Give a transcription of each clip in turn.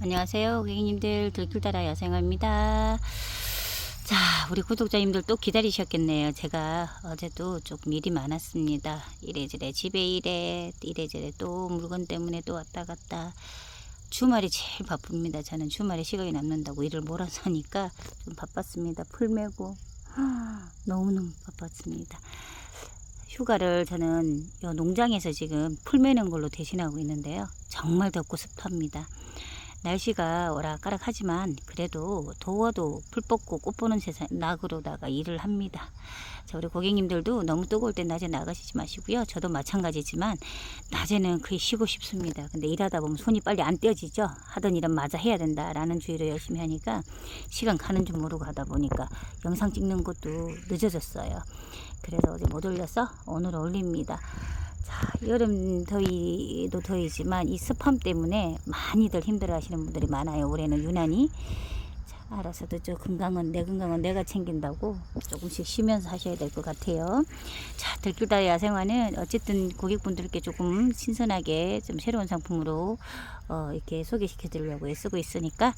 안녕하세요 고객님들, 들길따라 야생화입니다. 자, 우리 구독자님들 또 기다리셨겠네요. 제가 어제도 조금 일이 많았습니다. 이래저래 집에 이래저래 또 물건 때문에 또 왔다 갔다. 주말이 제일 바쁩니다. 저는 주말에 시간이 남는다고 일을 몰아서 하니까 좀 바빴습니다. 풀 메고 너무너무 바빴습니다. 휴가를 저는 요 농장에서 지금 풀 메는 걸로 대신하고 있는데요. 정말 덥고 습합니다. 날씨가 오락가락하지만 그래도 더워도 풀 뽑고 꽃 보는 세상 낙으로다가 일을 합니다. 자, 우리 고객님들도 너무 뜨거울 때 낮에 나가시지 마시고요. 저도 마찬가지지만 낮에는 거의 쉬고 싶습니다. 근데 일하다 보면 손이 빨리 안 떼어지죠. 하던 일은 마저 해야 된다라는 주의로 열심히 하니까 시간 가는 줄 모르고 하다 보니까 영상 찍는 것도 늦어졌어요. 그래서 어제 못 올려서 오늘 올립니다. 자, 여름 더위도 더위지만 이 습함 때문에 많이들 힘들어 하시는 분들이 많아요. 올해는 유난히. 자, 알아서도 내 건강은 내가 챙긴다고 조금씩 쉬면서 하셔야 될 것 같아요. 자, 들길따라 야생화는 어쨌든 고객분들께 조금 신선하게 좀 새로운 상품으로 이렇게 소개시켜 드리려고 애쓰고 있으니까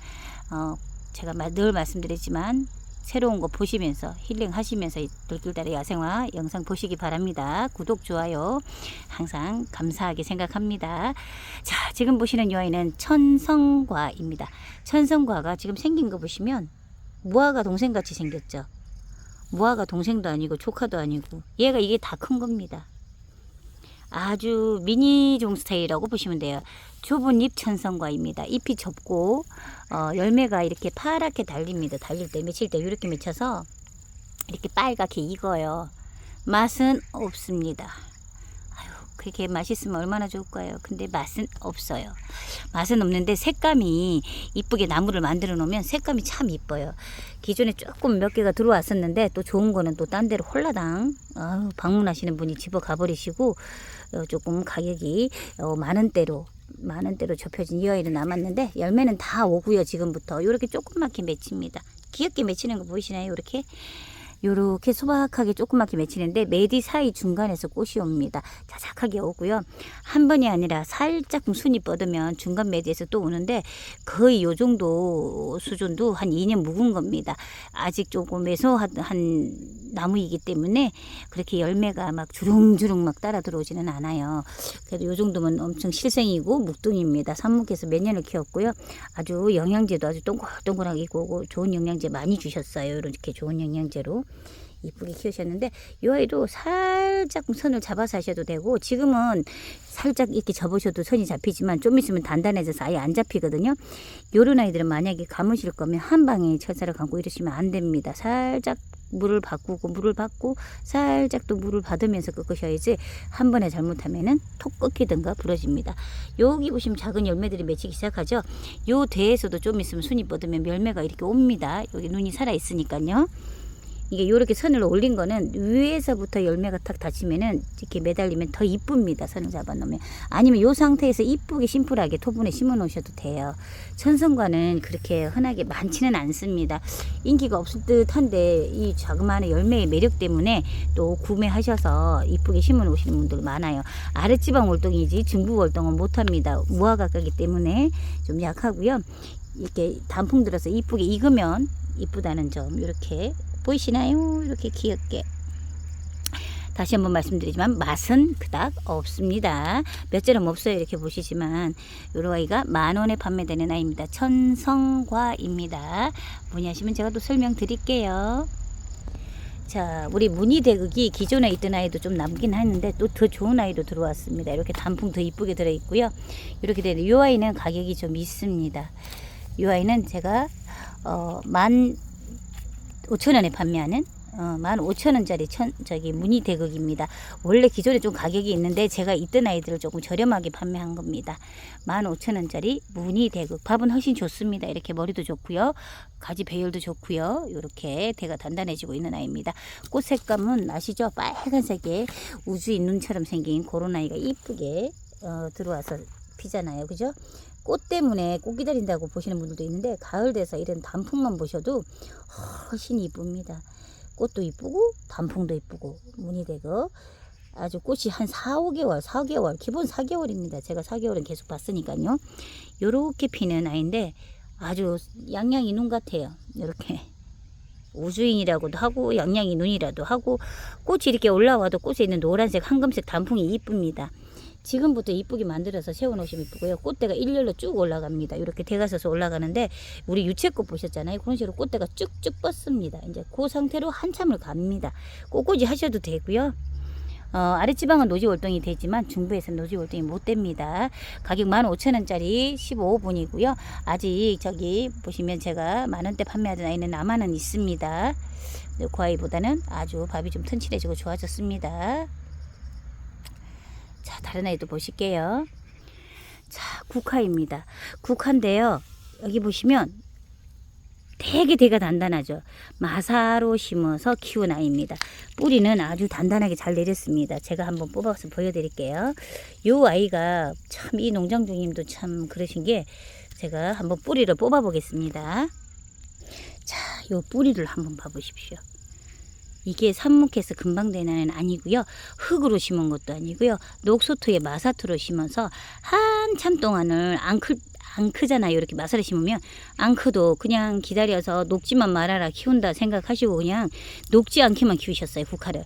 제가 늘 말씀드리지만 새로운 거 보시면서 힐링 하시면서 들길따라 야생화 영상 보시기 바랍니다. 구독, 좋아요 항상 감사하게 생각합니다. 자, 지금 보시는 이 아이는 천성과입니다. 천성과가 지금 생긴 거 보시면 무화과 동생같이 생겼죠. 무화과 동생도 아니고 조카도 아니고 얘가 이게 다 큰 겁니다. 아주 미니종 스타일이라고 보시면 돼요. 좁은 잎 천성과입니다. 잎이 좁고 열매가 이렇게 파랗게 달립니다. 달릴 때 맺힐 때 이렇게 맺혀서 이렇게 빨갛게 익어요. 맛은 없습니다. 아유, 그렇게 맛있으면 얼마나 좋을까요? 근데 맛은 없어요. 맛은 없는데 색감이 이쁘게 나무를 만들어 놓으면 색감이 참 이뻐요. 기존에 조금 몇 개가 들어왔었는데 또 좋은 거는 또 딴 데로 홀라당 방문하시는 분이 집어 가버리시고 조금 가격이 많은 대로 좁혀진 이 아이는 남았는데 열매는 다 오고요. 지금부터 요렇게 조그맣게 맺힙니다. 귀엽게 맺히는 거 보이시나요? 요렇게 소박하게 조그맣게 맺히는데 매디 사이 중간에서 꽃이 옵니다. 자작하게 오고요. 한 번이 아니라 살짝 순이 뻗으면 중간 매디에서 또 오는데 거의 요 정도 수준도 한 2년 묵은 겁니다. 아직 조금 애소한 나무이기 때문에 그렇게 열매가 막 주릉주릉 막 따라 들어오지는 않아요. 그래도 요 정도면 엄청 실생이고 묵둥입니다. 삽목해서 몇 년을 키웠고요. 아주 영양제도 아주 동글동글하게 있고 좋은 영양제 많이 주셨어요. 이렇게 좋은 영양제로 이쁘게 키우셨는데 이 아이도 살짝 선을 잡아서 하셔도 되고 지금은 살짝 이렇게 접으셔도 선이 잡히지만 좀 있으면 단단해져서 아예 안 잡히거든요. 요런 아이들은 만약에 감으실 거면 한 방에 철사를 감고 이러시면 안 됩니다. 살짝 물을 받고 살짝 또 물을 받으면서 꺾으셔야지 한 번에 잘못하면은 톡 꺾이든가 부러집니다. 여기 보시면 작은 열매들이 맺히기 시작하죠. 요 대에서도 좀 있으면 순이 뻗으면 열매가 이렇게 옵니다. 여기 눈이 살아 있으니까요. 이게 요렇게 선을 올린 거는 위에서부터 열매가 탁 닫히면은 이렇게 매달리면 더 이쁩니다. 선을 잡아 놓으면. 아니면 요 상태에서 이쁘게 심플하게 토분에 심어 놓으셔도 돼요. 천성과는 그렇게 흔하게 많지는 않습니다. 인기가 없을 듯 한데 이 자그마한 열매의 매력 때문에 또 구매하셔서 이쁘게 심어 놓으시는 분들 많아요. 아랫지방 월동이지 중부 월동은 못합니다. 무화과가기 때문에 좀 약하고요. 이렇게 단풍 들어서 이쁘게 익으면 이쁘다는 점 이렇게 보이시나요? 이렇게 귀엽게. 다시 한번 말씀드리지만 맛은 그닥 없습니다. 몇 자름 없어요. 이렇게 보시지만 요런 아이가 10,000원에 판매되는 아이입니다. 천성과입니다. 문의하시면 제가 또 설명드릴게요. 자, 우리 무늬대극이 기존에 있던 아이도 좀 남긴 했는데 또 더 좋은 아이도 들어왔습니다. 이렇게 단풍 더 이쁘게 들어있고요. 이렇게 되는 이 아이는 가격이 좀 있습니다. 이 아이는 제가 15,000원에 판매하는 15,000원짜리 무늬대극입니다. 원래 기존에 좀 가격이 있는데 제가 있던 아이들을 조금 저렴하게 판매한 겁니다. 15,000원짜리 무늬대극. 밥은 훨씬 좋습니다. 이렇게 머리도 좋고요. 가지 배열도 좋고요. 이렇게 대가 단단해지고 있는 아이입니다. 꽃 색감은 아시죠? 빨간색의 우주의 눈처럼 생긴 그런 아이가 이쁘게 들어와서 피잖아요. 그죠? 꽃 때문에 꽃 기다린다고 보시는 분들도 있는데 가을 돼서 이런 단풍만 보셔도 훨씬 이쁩니다. 꽃도 이쁘고 단풍도 이쁘고 무늬대고 아주 꽃이 한 4개월 기본 4개월입니다. 제가 4개월은 계속 봤으니까요. 요렇게 피는 아이인데 아주 양양이 눈 같아요. 이렇게 우주인이라고도 하고 양양이 눈이라도 하고, 꽃이 이렇게 올라와도 꽃에 있는 노란색 황금색 단풍이 이쁩니다. 지금부터 이쁘게 만들어서 세워놓으시면 이쁘고요. 꽃대가 일렬로 쭉 올라갑니다. 이렇게 대가 서서 올라가는데 우리 유채꽃 보셨잖아요. 그런 식으로 꽃대가 쭉쭉 뻗습니다. 이제 그 상태로 한참을 갑니다. 꽃꽂이 하셔도 되고요. 아랫지방은 노지월동이 되지만 중부에서는 노지월동이 못 됩니다. 가격 15,000원짜리 15분이고요. 아직 저기 보시면 제가 만원대 판매하던 아이는 남아는 있습니다. 그 아이보다는 아주 밥이 좀 튼실해지고 좋아졌습니다. 자, 다른 아이도 보실게요. 자, 국화입니다. 국화인데요. 여기 보시면 되게 대가 단단하죠. 마사로 심어서 키운 아이입니다. 뿌리는 아주 단단하게 잘 내렸습니다. 제가 한번 뽑아서 보여드릴게요. 요 아이가 참, 이 농장주님도 참 그러신 게, 제가 한번 뿌리를 뽑아 보겠습니다. 자, 요 뿌리를 한번 봐보십시오. 이게 삽목해서 금방 된 애는 아니고요. 흙으로 심은 것도 아니고요. 녹소토에 마사토로 심어서 한참 동안을 안 크잖아요. 이렇게 마사를 심으면 안 크도 그냥 기다려서 녹지만 말아라 키운다 생각하시고 그냥 녹지 않게만 키우셨어요. 국화를.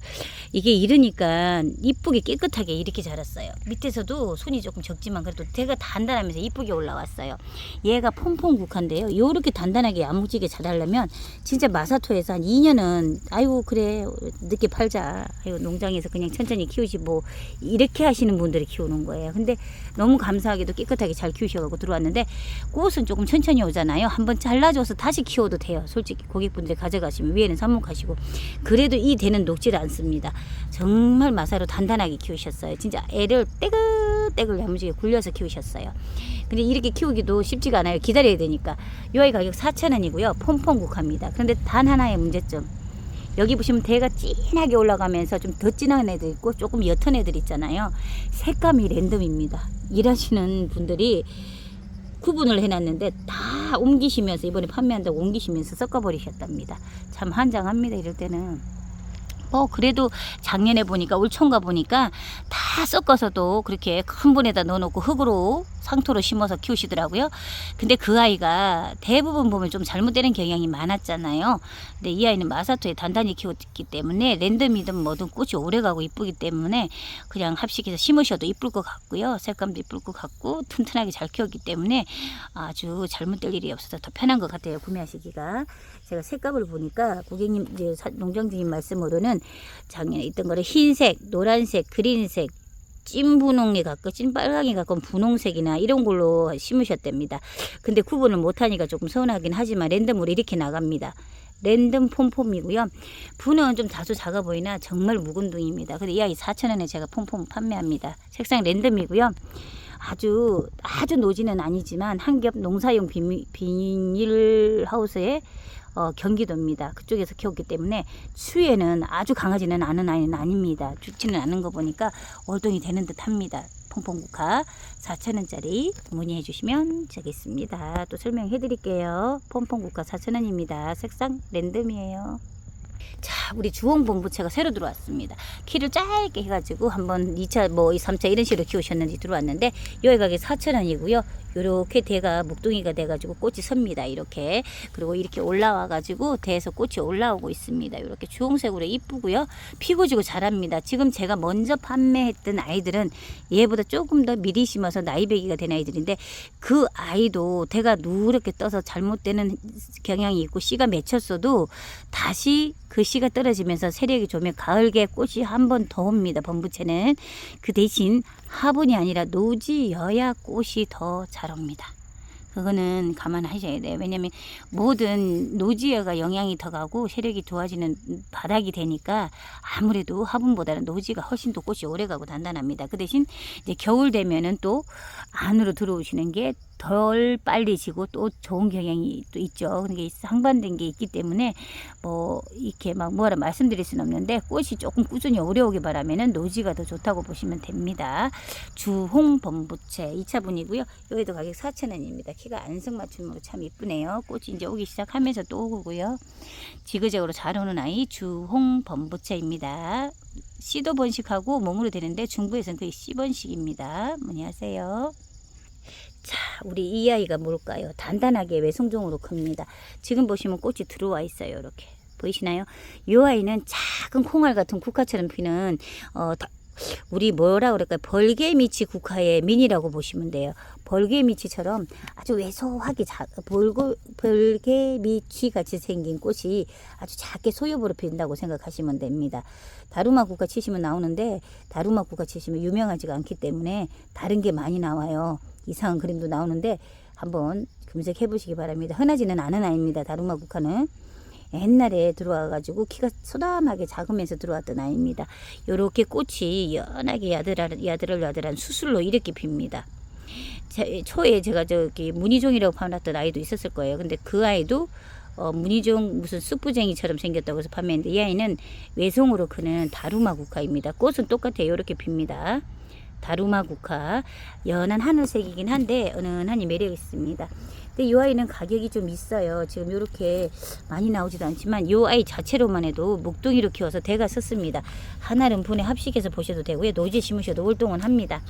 이게 이러니까 이쁘게 깨끗하게 이렇게 자랐어요. 밑에서도 손이 조금 적지만 그래도 대가 단단하면서 이쁘게 올라왔어요. 얘가 폼폼 국화인데요. 이렇게 단단하게 야무지게 자라려면 진짜 마사토에서 한 2년은 아이고 그래 늦게 팔자, 아이고 농장에서 그냥 천천히 키우지 뭐 이렇게 하시는 분들이 키우는 거예요. 근데 너무 감사하게도 깨끗하게 잘 키우셔가지고 들어왔는데, 꽃은 조금 천천히 오잖아요. 한번 잘라줘서 다시 키워도 돼요. 솔직히 고객분들 가져가시면 위에는 삽목하시고. 그래도 이 대는 녹지를 않습니다. 정말 마사로 단단하게 키우셨어요. 진짜 애를 떼글떼글 야무지게 굴려서 키우셨어요. 근데 이렇게 키우기도 쉽지가 않아요. 기다려야 되니까. 이 아이 가격 4,000원이고요. 폼폼 국화입니다. 그런데 단 하나의 문제점, 여기 보시면 대가 진하게 올라가면서 좀 더 진한 애들 있고 조금 옅은 애들 있잖아요. 색감이 랜덤입니다. 일하시는 분들이 구분을 해놨는데 다 옮기시면서, 이번에 판매한다고 옮기시면서 섞어버리셨답니다. 참 환장합니다. 이럴 때는. 그래도 작년에 보니까 울총가 보니까 다 섞어서도 그렇게 큰 분에다 넣어놓고 흙으로 상토로 심어서 키우시더라고요. 근데 그 아이가 대부분 보면 좀 잘못되는 경향이 많았잖아요. 근데 이 아이는 마사토에 단단히 키웠기 때문에 랜덤이든 뭐든 꽃이 오래가고 이쁘기 때문에 그냥 합식해서 심으셔도 이쁠 것 같고요. 색감도 이쁠 것 같고 튼튼하게 잘 키웠기 때문에 아주 잘못될 일이 없어서 더 편한 것 같아요. 구매하시기가. 제가 색감을 보니까 고객님 이제 농장주님 말씀으로는 작년에 있던 거를 흰색, 노란색, 그린색, 찐 분홍에 가까운, 찐 빨강에 가까운 분홍색이나 이런 걸로 심으셨답니다. 근데 구분을 못하니까 조금 서운하긴 하지만 랜덤으로 이렇게 나갑니다. 랜덤 폼폼이고요. 분은 좀 다소 작아 보이나 정말 묵은둥입니다. 근데 이 아이 4,000원에 제가 폼폼 판매합니다. 색상 랜덤이고요. 아주 노지는 아니지만 한 겹 농사용 비닐하우스에 경기도입니다. 그쪽에서 키웠기 때문에 추위에는 아주 강하지는 않은 아이는 아닙니다. 죽지는 않은 거 보니까 월동이 되는 듯 합니다. 폼폼국화 4,000원짜리 문의해 주시면 되겠습니다. 또 설명해 드릴게요. 폼폼국화 4,000원입니다. 색상 랜덤이에요. 자, 우리 주홍본부채가 새로 들어왔습니다. 키를 짧게 해가지고 한번 2차, 3차 이런 식으로 키우셨는지 들어왔는데, 요 가격이 4,000원이고요. 요렇게 대가 묵둥이가 돼가지고 꽃이 섭니다. 이렇게. 그리고 이렇게 올라와가지고 대에서 꽃이 올라오고 있습니다. 이렇게 주홍색으로 이쁘고요. 피고 지고 자랍니다. 지금 제가 먼저 판매했던 아이들은 얘보다 조금 더 미리 심어서 나이배기가 된 아이들인데, 그 아이도 대가 누렇게 떠서 잘못되는 경향이 있고 씨가 맺혔어도 다시 그 씨가 떨어지면서 세력이 좋으면 가을에 꽃이 한 번 더 옵니다. 범부채는. 그 대신 화분이 아니라 노지여야 꽃이 더 잘 옵니다. 그거는 감안하셔야 돼요. 왜냐하면 모든 노지여가 영향이 더 가고 세력이 좋아지는 바닥이 되니까 아무래도 화분보다는 노지가 훨씬 더 꽃이 오래가고 단단합니다. 그 대신 이제 겨울 되면은 또 안으로 들어오시는 게 덜 빨리 지고 또 좋은 경향이 또 있죠. 그게 상반된 게 있기 때문에 이렇게 막 뭐라 말씀드릴 수는 없는데, 꽃이 조금 꾸준히 오래 오길 바라면은 노지가 더 좋다고 보시면 됩니다. 주홍 범부채 2차분이고요. 여기도 가격 4,000원입니다. 키가 안성맞춤으로 참 이쁘네요. 꽃이 이제 오기 시작하면서 또 오고요. 지그재그로 잘 오는 아이 주홍범부차입니다. 씨도 번식하고 몸으로 되는데 중부에서는 거의 씨번식입니다. 문의하세요. 자, 우리 이 아이가 뭘까요? 단단하게 외송종으로 큽니다. 지금 보시면 꽃이 들어와 있어요. 이렇게 보이시나요? 이 아이는 작은 콩알 같은 국화처럼 피는 우리 뭐라 그럴까요? 벌개미치 국화의 미니라고 보시면 돼요. 벌개미치처럼 아주 왜소하게 벌개미치 같이 생긴 꽃이 아주 작게 소엽으로 핀다고 생각하시면 됩니다. 다루마 국화 치시면 나오는데 다루마 국화 치시면 유명하지가 않기 때문에 다른 게 많이 나와요. 이상한 그림도 나오는데 한번 검색해 보시기 바랍니다. 흔하지는 않은 아이입니다. 다루마 국화는. 옛날에 들어와가지고 키가 소담하게 작으면서 들어왔던 아이입니다. 요렇게 꽃이 연하게 야들야들한 수술로 이렇게 핍니다. 초에 제가 저기 무늬종이라고 파놨던 아이도 있었을 거예요. 근데 그 아이도 무늬종 무슨 쑥부쟁이처럼 생겼다고 해서 판매했는데 이 아이는 외송으로 크는 다루마 국화입니다. 꽃은 똑같아요. 이렇게 핍니다. 다루마 국화 연한 하늘색이긴 한데 은은하니 매력 있습니다. 근데 이 아이는 가격이 좀 있어요. 지금 이렇게 많이 나오지도 않지만 이 아이 자체로만 해도 목동이로 키워서 대가 섰습니다. 한알은 분에 합식해서 보셔도 되고요. 노지에 심으셔도 월동은 합니다.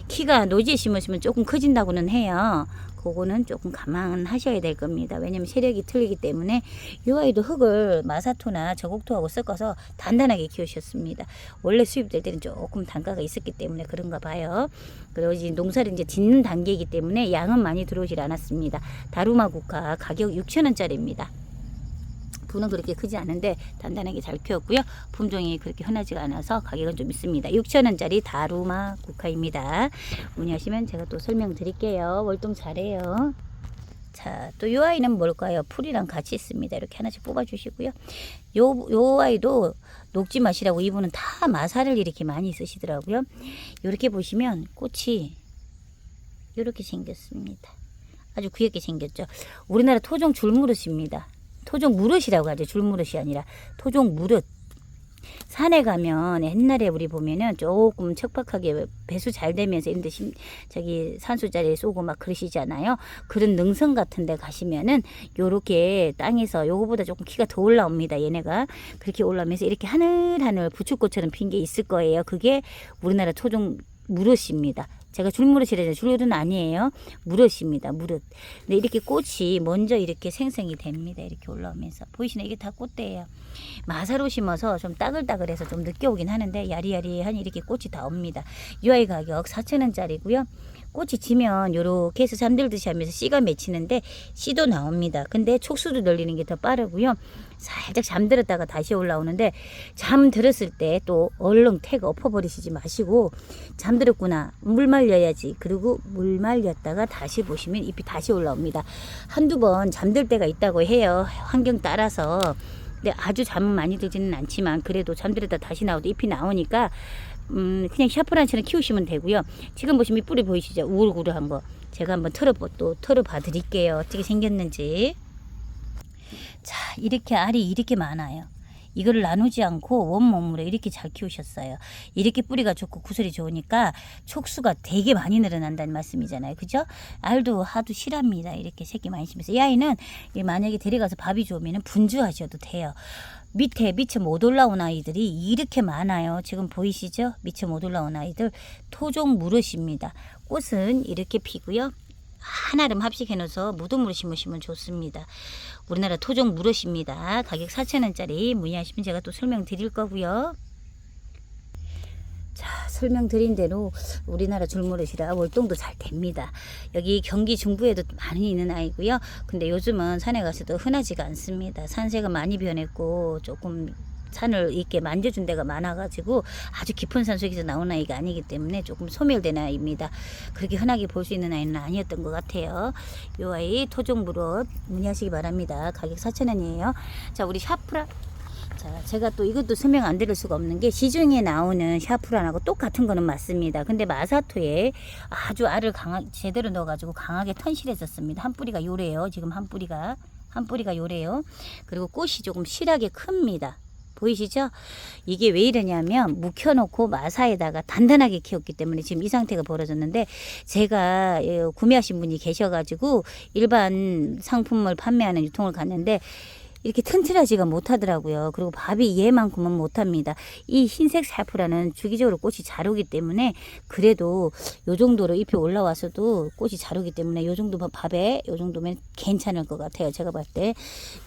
키가 노지에 심으시면 조금 커진다고는 해요. 그거는 조금 감안하셔야 될 겁니다. 왜냐면 세력이 틀리기 때문에 이 아이도 흙을 마사토나 저곡토하고 섞어서 단단하게 키우셨습니다. 원래 수입될 때는 조금 단가가 있었기 때문에 그런가 봐요. 그리고 이제 농사를 이제 짓는 단계이기 때문에 양은 많이 들어오질 않았습니다. 다루마 국화 가격 6,000원짜리입니다. 분은 그렇게 크지 않은데 단단하게 잘 키웠고요. 품종이 그렇게 흔하지가 않아서 가격은 좀 있습니다. 6,000원짜리 다루마 국화입니다. 문의하시면 제가 또 설명드릴게요. 월동 잘해요. 자, 또 이 아이는 뭘까요? 풀이랑 같이 있습니다. 이렇게 하나씩 뽑아주시고요. 요 아이도 녹지 맛이라고 이분은 다 마사를 이렇게 많이 쓰시더라고요. 이렇게 보시면 꽃이 이렇게 생겼습니다. 아주 귀엽게 생겼죠. 우리나라 토종 줄무릇입니다. 토종 무릇이라고 하죠. 줄무릇이 아니라 토종 무릇. 산에 가면 옛날에 우리 보면은 조금 척박하게 배수 잘 되면서 이런데 저기 산수자리에 쏘고 막 그러시잖아요. 그런 능선 같은 데 가시면은 요렇게 땅에서 요거보다 조금 키가 더 올라옵니다. 얘네가 그렇게 올라오면서 이렇게 하늘하늘 부추꽃처럼 핀 게 있을 거예요. 그게 우리나라 토종 무릇입니다. 제가 줄무릇이라서 줄무릇은 아니에요. 무릇입니다. 무릇. 근데 이렇게 꽃이 먼저 이렇게 생성이 됩니다. 이렇게 올라오면서. 보이시나요? 이게 다 꽃대예요. 마사로 심어서 좀 따글따글해서 좀 늦게 오긴 하는데 야리야리한 이렇게 꽃이 다 옵니다. 이 아이 가격 4,000원짜리고요. 꽃이 지면 요렇게 해서 잠들듯이 하면서 씨가 맺히는데 씨도 나옵니다. 근데 촉수도 늘리는 게 더 빠르고요. 살짝 잠들었다가 다시 올라오는데 잠들었을 때 또 얼른 택 엎어버리시지 마시고 잠들었구나 물 말려야지 그리고 물 말렸다가 다시 보시면 잎이 다시 올라옵니다. 한두 번 잠들 때가 있다고 해요. 환경 따라서. 근데 아주 잠은 많이 들지는 않지만 그래도 잠들었다 다시 나오도 잎이 나오니까 그냥 샤프란처럼 키우시면 되고요. 지금 보시면 뿌리 보이시죠? 우글우글한 거. 제가 한번 털어봐 드릴게요. 어떻게 생겼는지. 자, 이렇게 알이 이렇게 많아요. 이거를 나누지 않고 원몸으로 이렇게 잘 키우셨어요. 이렇게 뿌리가 좋고 구슬이 좋으니까 촉수가 되게 많이 늘어난다는 말씀이잖아요. 그죠? 알도 하도 실합니다. 이렇게 새끼 많이 심어서. 이 아이는 만약에 데려가서 밥이 좋으면 분주하셔도 돼요. 밑에 미처 못 올라온 아이들이 이렇게 많아요. 지금 보이시죠? 미처 못 올라온 아이들 토종 무릇입니다. 꽃은 이렇게 피고요. 한아름 합식해 놓아서 무덤으로 심으시면 좋습니다. 우리나라 토종 무릇입니다. 가격 4,000원짜리 문의하시면 제가 또 설명드릴 거고요. 자, 설명드린 대로 우리나라 줄무릇이라 월동도 잘 됩니다. 여기 경기 중부에도 많이 있는 아이고요. 근데 요즘은 산에 가서도 흔하지가 않습니다. 산세가 많이 변했고 조금 산을 이렇게 만져준 데가 많아가지고 아주 깊은 산 속에서 나온 아이가 아니기 때문에 조금 소멸된 아이입니다. 그렇게 흔하게 볼 수 있는 아이는 아니었던 것 같아요. 이 아이 토종무릇 문의하시기 바랍니다. 가격 4,000원이에요. 자, 우리 샤프라. 자, 제가 또 이것도 설명 안 드릴 수가 없는 게 시중에 나오는 샤프란하고 똑같은 거는 맞습니다. 근데 마사토에 아주 알을 제대로 넣어가지고 강하게 턴실해졌습니다. 한 뿌리가 요래요. 지금 한 뿌리가 요래요. 그리고 꽃이 조금 실하게 큽니다. 보이시죠? 이게 왜 이러냐면 묵혀놓고 마사에다가 단단하게 키웠기 때문에 지금 이 상태가 벌어졌는데, 제가 구매하신 분이 계셔가지고 일반 상품을 판매하는 유통을 갔는데 이렇게 튼튼하지가 못하더라고요. 그리고 밥이 얘만큼은 못합니다. 이 흰색 사프라는 주기적으로 꽃이 잘 오기 때문에, 그래도 요 정도로 잎이 올라와서도 꽃이 잘 오기 때문에 요 정도 밥에 요 정도면 괜찮을 것 같아요. 제가 봤을 때.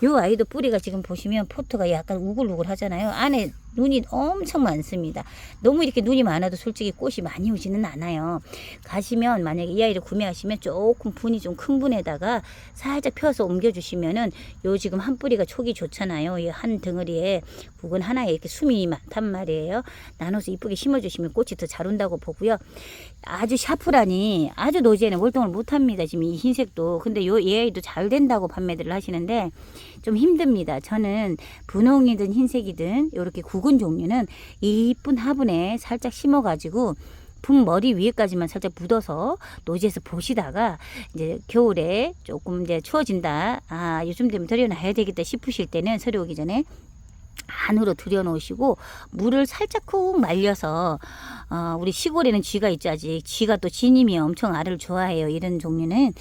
요 아이도 뿌리가 지금 보시면 포트가 약간 우글우글 하잖아요. 안에 눈이 엄청 많습니다. 너무 이렇게 눈이 많아도 솔직히 꽃이 많이 오지는 않아요. 가시면 만약에 이 아이를 구매하시면 조금 분이 좀 큰 분에다가 살짝 펴서 옮겨주시면은, 요 지금 한 뿌리가 촉이 좋잖아요. 이 한 덩어리에 부근 하나에 이렇게 숨이 많단 말이에요. 나눠서 이쁘게 심어주시면 꽃이 더 잘 온다고 보고요. 아주 샤프라니 아주 노지에는 월동을 못합니다. 지금 이 흰색도. 근데 얘 아이도 잘 된다고 판매들을 하시는데 좀 힘듭니다. 저는 분홍이든 흰색이든 이렇게 구근 종류는 이쁜 화분에 살짝 심어가지고 분 머리 위에까지만 살짝 묻어서 노지에서 보시다가, 이제 겨울에 조금 이제 추워진다, 요즘 되면 들여놔야 되겠다 싶으실 때는 서리 오기 전에 안으로 들여놓으시고 물을 살짝 콕 말려서, 우리 시골에는 쥐가 있죠. 아직 쥐가 또 쥐님이 엄청 알을 좋아해요. 이런 종류는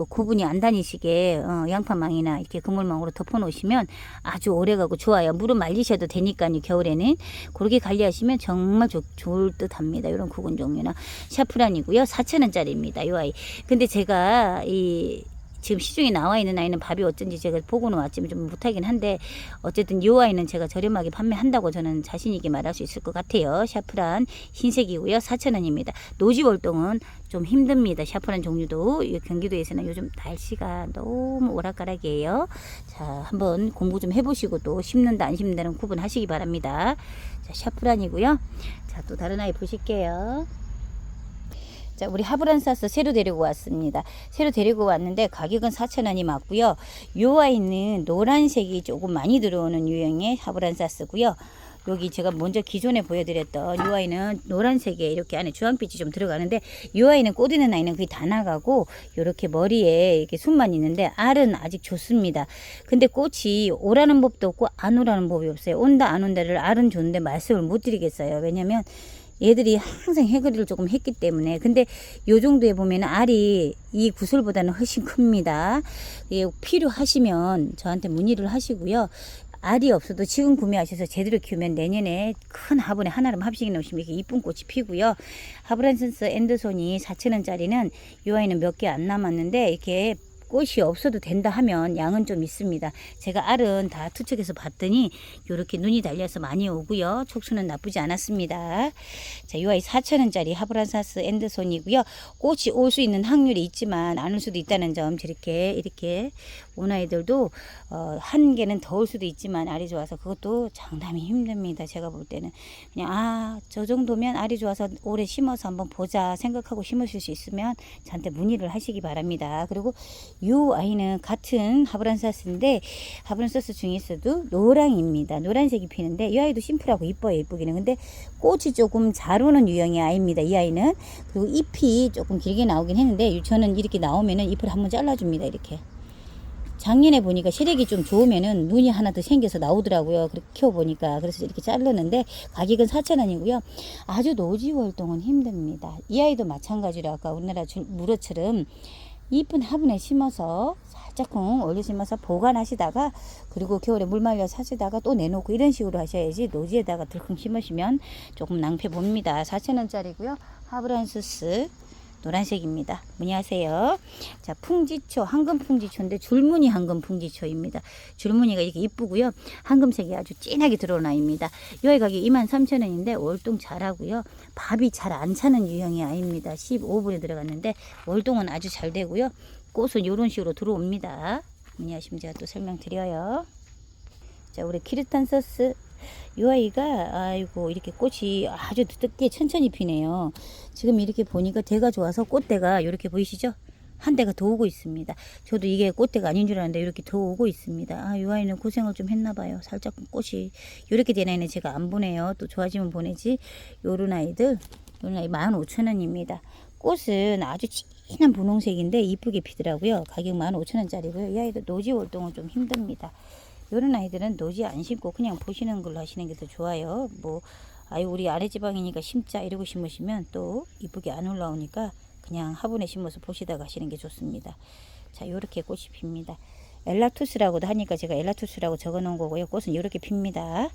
구분이 안 다니시게 양파망이나 이렇게 그물망으로 덮어 놓으시면 아주 오래가고 좋아요. 물은 말리셔도 되니까요. 겨울에는 그렇게 관리하시면 정말 좋을 듯 합니다. 이런 구근 종류나 샤프란이고요. 4,000원짜리입니다. 이 아이. 근데 제가 지금 시중에 나와 있는 아이는 밥이 어쩐지 제가 보고는 왔지만 좀 못하긴 한데, 어쨌든 이 아이는 제가 저렴하게 판매한다고 저는 자신있게 말할 수 있을 것 같아요. 샤프란 흰색이고요. 4,000원입니다. 노지 월동은 좀 힘듭니다. 샤프란 종류도 경기도에서는 요즘 날씨가 너무 오락가락이에요. 자, 한번 공부 좀 해보시고 또 심는다 안 심는다는 구분하시기 바랍니다. 자, 샤프란이고요. 자, 또 다른 아이 보실게요. 자, 우리 하브란사스 새로 데리고 왔습니다. 새로 데리고 왔는데 가격은 4,000원이 맞고요. 요 아이는 노란색이 조금 많이 들어오는 유형의 하브란사스고요. 여기 제가 먼저 기존에 보여드렸던 요 아이는 노란색에 이렇게 안에 주황빛이 좀 들어가는데, 요 아이는 꽃있는 아이는 거의 다 나가고 이렇게 머리에 이렇게 숨만 있는데 알은 아직 좋습니다. 근데 꽃이 오라는 법도 없고 안 오라는 법이 없어요. 온다 안 온다를 알은 좋은데 말씀을 못 드리겠어요. 왜냐면 얘들이 항상 해거리를 조금 했기 때문에. 근데 요 정도에 보면 알이 이 구슬보다는 훨씬 큽니다. 필요하시면 저한테 문의를 하시고요. 알이 없어도 지금 구매하셔서 제대로 키우면 내년에 큰 화분에 하나를 합식해 놓으시면 이렇게 이쁜 꽃이 피고요. 하브란센스 앤더손이 4,000원짜리는 이 아이는 몇 개 안 남았는데, 이렇게 꽃이 없어도 된다 하면 양은 좀 있습니다. 제가 알은 다 투척해서 봤더니 이렇게 눈이 달려서 많이 오고요. 촉수는 나쁘지 않았습니다. 자, 이 아이 4,000원짜리 하브란사스 앤더손이고요. 꽃이 올 수 있는 확률이 있지만 안 올 수도 있다는 점, 이렇게 온 아이들도 한 개는 더 올 수도 있지만 알이 좋아서 그것도 장담이 힘듭니다. 제가 볼 때는 그냥 저 정도면 알이 좋아서 올해 심어서 한번 보자 생각하고 심으실 수 있으면 저한테 문의를 하시기 바랍니다. 그리고 이 아이는 같은 하브란사스인데 하브란사스 중에서도 노랑입니다. 노란색이 피는데 이 아이도 심플하고 이뻐요. 이쁘기는. 근데 꽃이 조금 잘 오는 유형의 아이입니다. 이 아이는. 그리고 잎이 조금 길게 나오긴 했는데 저는 이렇게 나오면은 잎을 한번 잘라줍니다. 이렇게. 작년에 보니까 시력이 좀 좋으면은 눈이 하나 더 생겨서 나오더라고요. 그렇게 키워보니까. 그래서 이렇게 자르는데 가격은 4,000원이고요. 아주 노지 월동은 힘듭니다. 이 아이도 마찬가지로 아까 우리나라 무로처럼 이쁜 화분에 심어서 살짝쿵 올려 심어서 보관하시다가, 그리고 겨울에 물 말려서 하시다가 또 내놓고 이런 식으로 하셔야지, 노지에다가 들컹 심으시면 조금 낭패 봅니다. 4,000원짜리고요. 하브란사스 노란색입니다. 문의하세요. 자, 풍지초, 황금 풍지초인데 줄무늬 황금 풍지초입니다. 줄무늬가 이렇게 이쁘고요. 황금색이 아주 진하게 들어온 아이입니다. 이 아이 가격 23,000원인데 월동 잘하고요. 밥이 잘 안 차는 유형의 아이입니다. 15분에 들어갔는데 월동은 아주 잘 되고요. 꽃은 이런 식으로 들어옵니다. 문의하시면 제가 또 설명드려요. 자, 우리 키르탄서스 이 아이가 아이고 이렇게 꽃이 아주 늦게 천천히 피네요. 지금 이렇게 보니까 대가 좋아서 꽃대가 이렇게 보이시죠? 한 대가 더 오고 있습니다. 저도 이게 꽃대가 아닌 줄 알았는데 이렇게 더 오고 있습니다. 이 아이는 고생을 좀 했나 봐요. 살짝 꽃이 이렇게 된 아이는 제가 안 보내요. 또 좋아지면 보내지. 요런 아이 15,000원입니다. 꽃은 아주 진한 분홍색인데 이쁘게 피더라고요. 가격 15,000원짜리고요. 이 아이도 노지 월동은 좀 힘듭니다. 이런 아이들은 노지 안 심고 그냥 보시는 걸로 하시는 게 더 좋아요. 뭐 아유 우리 아래 지방이니까 심자 이러고 심으시면 또 이쁘게 안 올라오니까 그냥 화분에 심어서 보시다가 하시는 게 좋습니다. 자, 요렇게 꽃이 핍니다. 엘라투스라고도 하니까 제가 엘라투스라고 적어 놓은 거고요. 꽃은 요렇게 핍니다.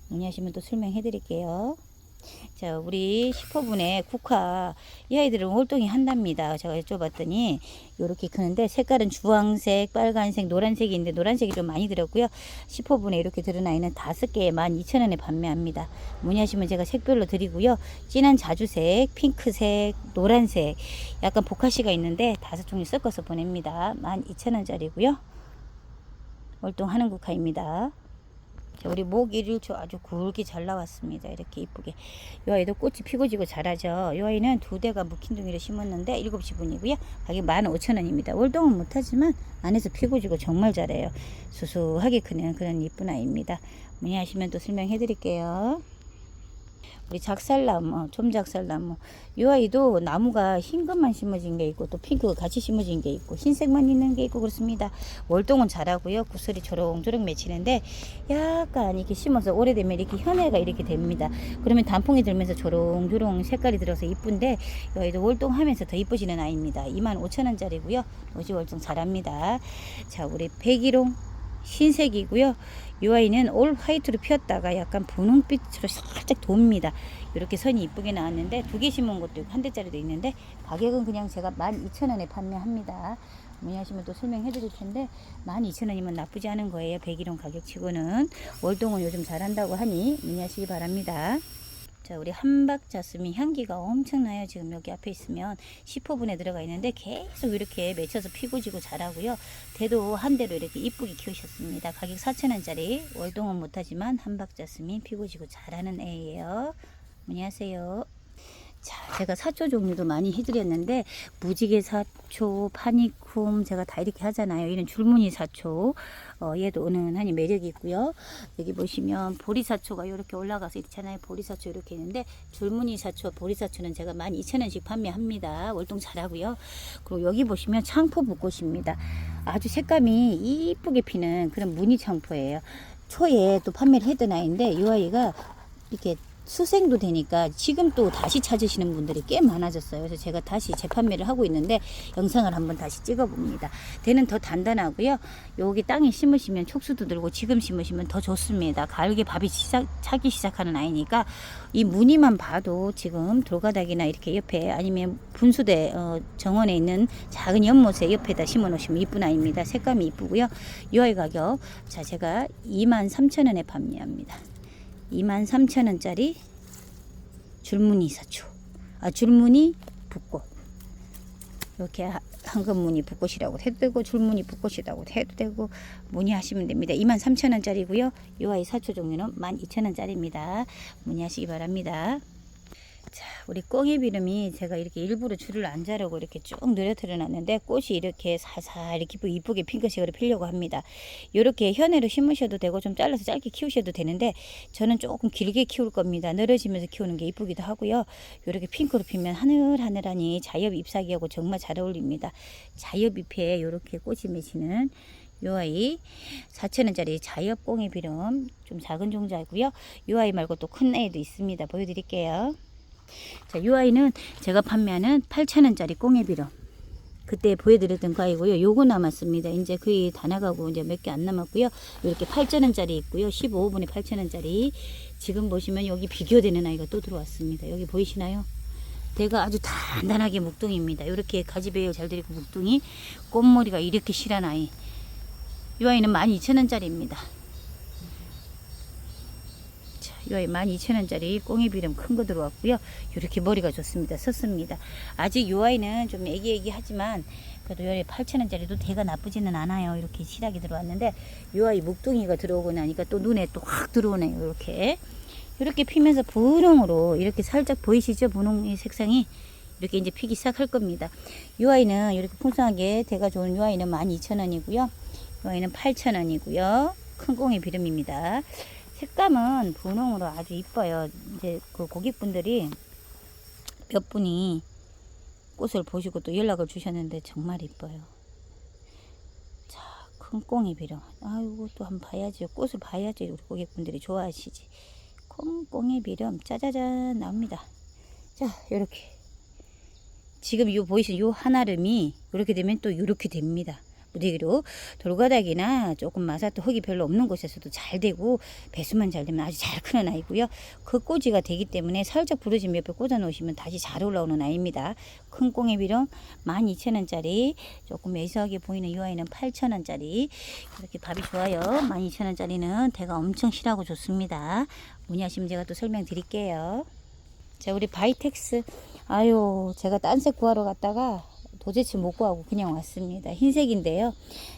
문의하시면 또 설명해 드릴게요. 자, 우리 10호분의 국화, 이 아이들은 월동이 한답니다. 제가 여쭤봤더니 이렇게 크는데 색깔은 주황색, 빨간색, 노란색이 있는데 노란색이 좀 많이 들었고요. 10호분에 이렇게 들은 아이는 5개에 12,000원에 판매합니다. 문의하시면 제가 색별로 드리고요. 진한 자주색, 핑크색, 노란색, 약간 보카시가 있는데 5종류 섞어서 보냅니다. 12,000원짜리고요. 월동하는 국화입니다. 자, 우리 목 1일초 아주 굵게 잘 나왔습니다. 이렇게 이쁘게. 이 아이도 꽃이 피고 지고 잘하죠. 이 아이는 2대가 묵힌둥이를 심었는데 7시 분이고요. 가격 15,000원입니다. 월동은 못하지만 안에서 피고 지고 정말 잘해요. 수수하게 크는 그런 이쁜 아이입니다. 문의하시면 또 설명해 드릴게요. 우리 작살나무, 좀작살나무. 이 아이도 나무가 흰 것만 심어진 게 있고 또 핑크 같이 심어진 게 있고 흰색만 있는 게 있고 그렇습니다. 월동은 잘하고요. 구슬이 조롱조롱 맺히는데 약간 이렇게 심어서 오래되면 이렇게 현해가 이렇게 됩니다. 그러면 단풍이 들면서 조롱조롱 색깔이 들어서 이쁜데 이 아이도 월동하면서 더 이뻐지는 아이입니다. 25,000원짜리고요. 노지 월동 잘합니다. 자, 우리 백일홍 흰색이고요. 이 아이는 올 화이트로 피었다가 약간 분홍빛으로 살짝 돕니다. 이렇게 선이 이쁘게 나왔는데 2개 심은 것도 있고 1대짜리도 있는데 가격은 그냥 제가 12,000원에 판매합니다. 문의하시면 또 설명해 드릴 텐데 12,000원이면 나쁘지 않은 거예요. 백일홍 가격치고는. 월동은 요즘 잘한다고 하니 문의하시기 바랍니다. 자, 우리 함박자스민 향기가 엄청나요. 지금 여기 앞에 있으면 10호분에 들어가 있는데 계속 이렇게 맺혀서 피고 지고 자라고요. 대도 한 대로 이렇게 이쁘게 키우셨습니다. 가격 4,000원짜리. 월동은 못하지만 함박자스민 피고 지고 자라는 애예요. 문의하세요. 자, 제가 사초 종류도 많이 해드렸는데 무지개 사초, 파니쿰 제가 다 이렇게 하잖아요. 얘는 줄무늬 사초. 얘도 은은하니 매력이 있고요. 여기 보시면 보리사초가 이렇게 올라가서 있잖아요. 보리사초 이렇게 있는데 줄무늬 사초, 보리사초는 제가 12,000원씩 판매합니다. 월동 잘하고요. 그리고 여기 보시면 창포 붓꽃입니다. 아주 색감이 이쁘게 피는 그런 무늬 창포예요. 초에 또 판매를 했던 아이인데 이 아이가 이렇게 수생도 되니까 지금 또 다시 찾으시는 분들이 꽤 많아졌어요. 그래서 제가 다시 재판매를 하고 있는데 영상을 한번 다시 찍어 봅니다. 대는 더 단단하고요. 여기 땅에 심으시면 촉수도 들고 지금 심으시면 더 좋습니다. 가을에 밥이 차기 시작하는 아이니까 이 무늬만 봐도 지금 돌가닥이나 이렇게 옆에 아니면 분수대 정원에 있는 작은 연못에 옆에다 심어 놓으시면 이쁜 아이입니다. 색감이 이쁘고요. 이 아이 가격 자 제가 23,000원에 판매합니다. 23,000원짜리 줄무늬 사초, 줄무늬 붓꽃. 이렇게 황금무늬 붓꽃이라고 해도 되고 줄무늬 붓꽃이라고 해도 되고 문의하시면 됩니다. 23,000원짜리고요. 이 아이 사초 종류는 12,000원짜리입니다. 문의하시기 바랍니다. 자, 우리 꽁이비름이 제가 이렇게 일부러 줄을 안 자르고 이렇게 쭉 늘어뜨려 놨는데 꽃이 이렇게 살살 이렇게 이쁘게 핑크색으로 피려고 합니다. 이렇게 현해로 심으셔도 되고 좀 잘라서 짧게 키우셔도 되는데 저는 조금 길게 키울 겁니다. 늘어지면서 키우는 게 이쁘기도 하고요. 이렇게 핑크로 피면 하늘하늘하니 자엽 잎사귀하고 정말 잘 어울립니다. 자엽 잎에 이렇게 꽃이 맺히는 요 아이 4,000원짜리 자엽 꽁이비름 좀 작은 종자이고요. 요 아이 말고 또 큰 애도 있습니다. 보여드릴게요. 자, 이 아이는 제가 판매하는 8,000원짜리 꽁이비름 그때 보여드렸던 거 아이고요. 요거 남았습니다. 이제 거의 다 나가고 이제 몇 개 안 남았고요. 이렇게 8,000원짜리 있고요. 15호분에 8,000원짜리 지금 보시면 여기 비교되는 아이가 또 들어왔습니다. 여기 보이시나요? 대가 아주 단단하게 묵둥이입니다. 이렇게 가지 배열 잘 들이고 묵둥이 꽃머리가 이렇게 실한 아이. 이 아이는 12,000원짜리입니다. 이 아이 12,000원짜리 꽁이비름 큰 거 들어왔고요. 이렇게 머리가 좋습니다. 섰습니다. 아직 이 아이는 좀 애기애기하지만 그래도 이 아이 8,000원짜리도 대가 나쁘지는 않아요. 이렇게 실하게 들어왔는데 이 아이 묵둥이가 들어오고 나니까 또 눈에 또 확 들어오네요. 이렇게 피면서 분홍으로 이렇게 살짝 보이시죠? 분홍의 색상이 이렇게 이제 피기 시작할 겁니다. 이 아이는 이렇게 풍성하게 대가 좋은 이 아이는 12,000원이고요. 이 아이는 8,000원이고요. 큰 꽁이비름입니다. 색감은 분홍으로 아주 이뻐요. 이제 그 고객분들이 몇 분이 꽃을 보시고 또 연락을 주셨는데 정말 이뻐요. 자, 큰 꽁이 비룡. 아이고 또 한번 봐야지. 꽃을 봐야지 우리 고객분들이 좋아하시지. 큰 꽁이 비룡 짜자잔 나옵니다. 자 요렇게 지금 요 보이시는 요 한아름이 요렇게 되면 또 요렇게 됩니다. 무더기로 돌가닥이나 조금 마사토 흙이 별로 없는 곳에서도 잘 되고 배수만 잘 되면 아주 잘 크는 아이고요. 그 꼬지가 되기 때문에 살짝 부러지면 옆에 꽂아 놓으시면 다시 잘 올라오는 아이입니다. 큰 꽁의 비룡 12,000원짜리, 조금 매서하게 보이는 이 아이는 8,000원짜리. 이렇게 밥이 좋아요. 12,000원짜리는 대가 엄청 실하고 좋습니다. 문의하시면 제가 또 설명드릴게요. 자, 우리 바이텍스. 아유, 제가 딴색 구하러 갔다가 도대체 못 구하고 그냥 왔습니다. 흰색인데요.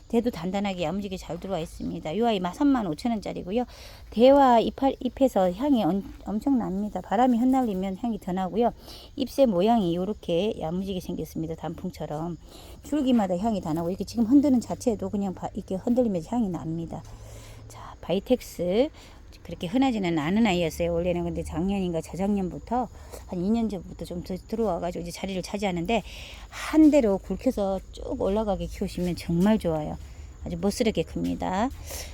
대도 단단하게 야무지게 잘 들어와 있습니다. 이 아이 35,000원짜리고요. 대와 잎에서 향이 엄청납니다. 바람이 흩날리면 향이 더 나고요. 잎새 모양이 이렇게 야무지게 생겼습니다. 단풍처럼. 줄기마다 향이 다 나고, 이렇게 지금 흔드는 자체도 그냥 이렇게 흔들리면서 향이 납니다. 자, 바이텍스. 그렇게 흔하지는 않은 아이였어요. 원래는. 근데 작년인가 저작년부터 한 2년 전부터 좀 들어와가지고 이제 자리를 차지하는데, 한 대로 굵혀서 쭉 올라가게 키우시면 정말 좋아요. 아주 멋스럽게 큽니다.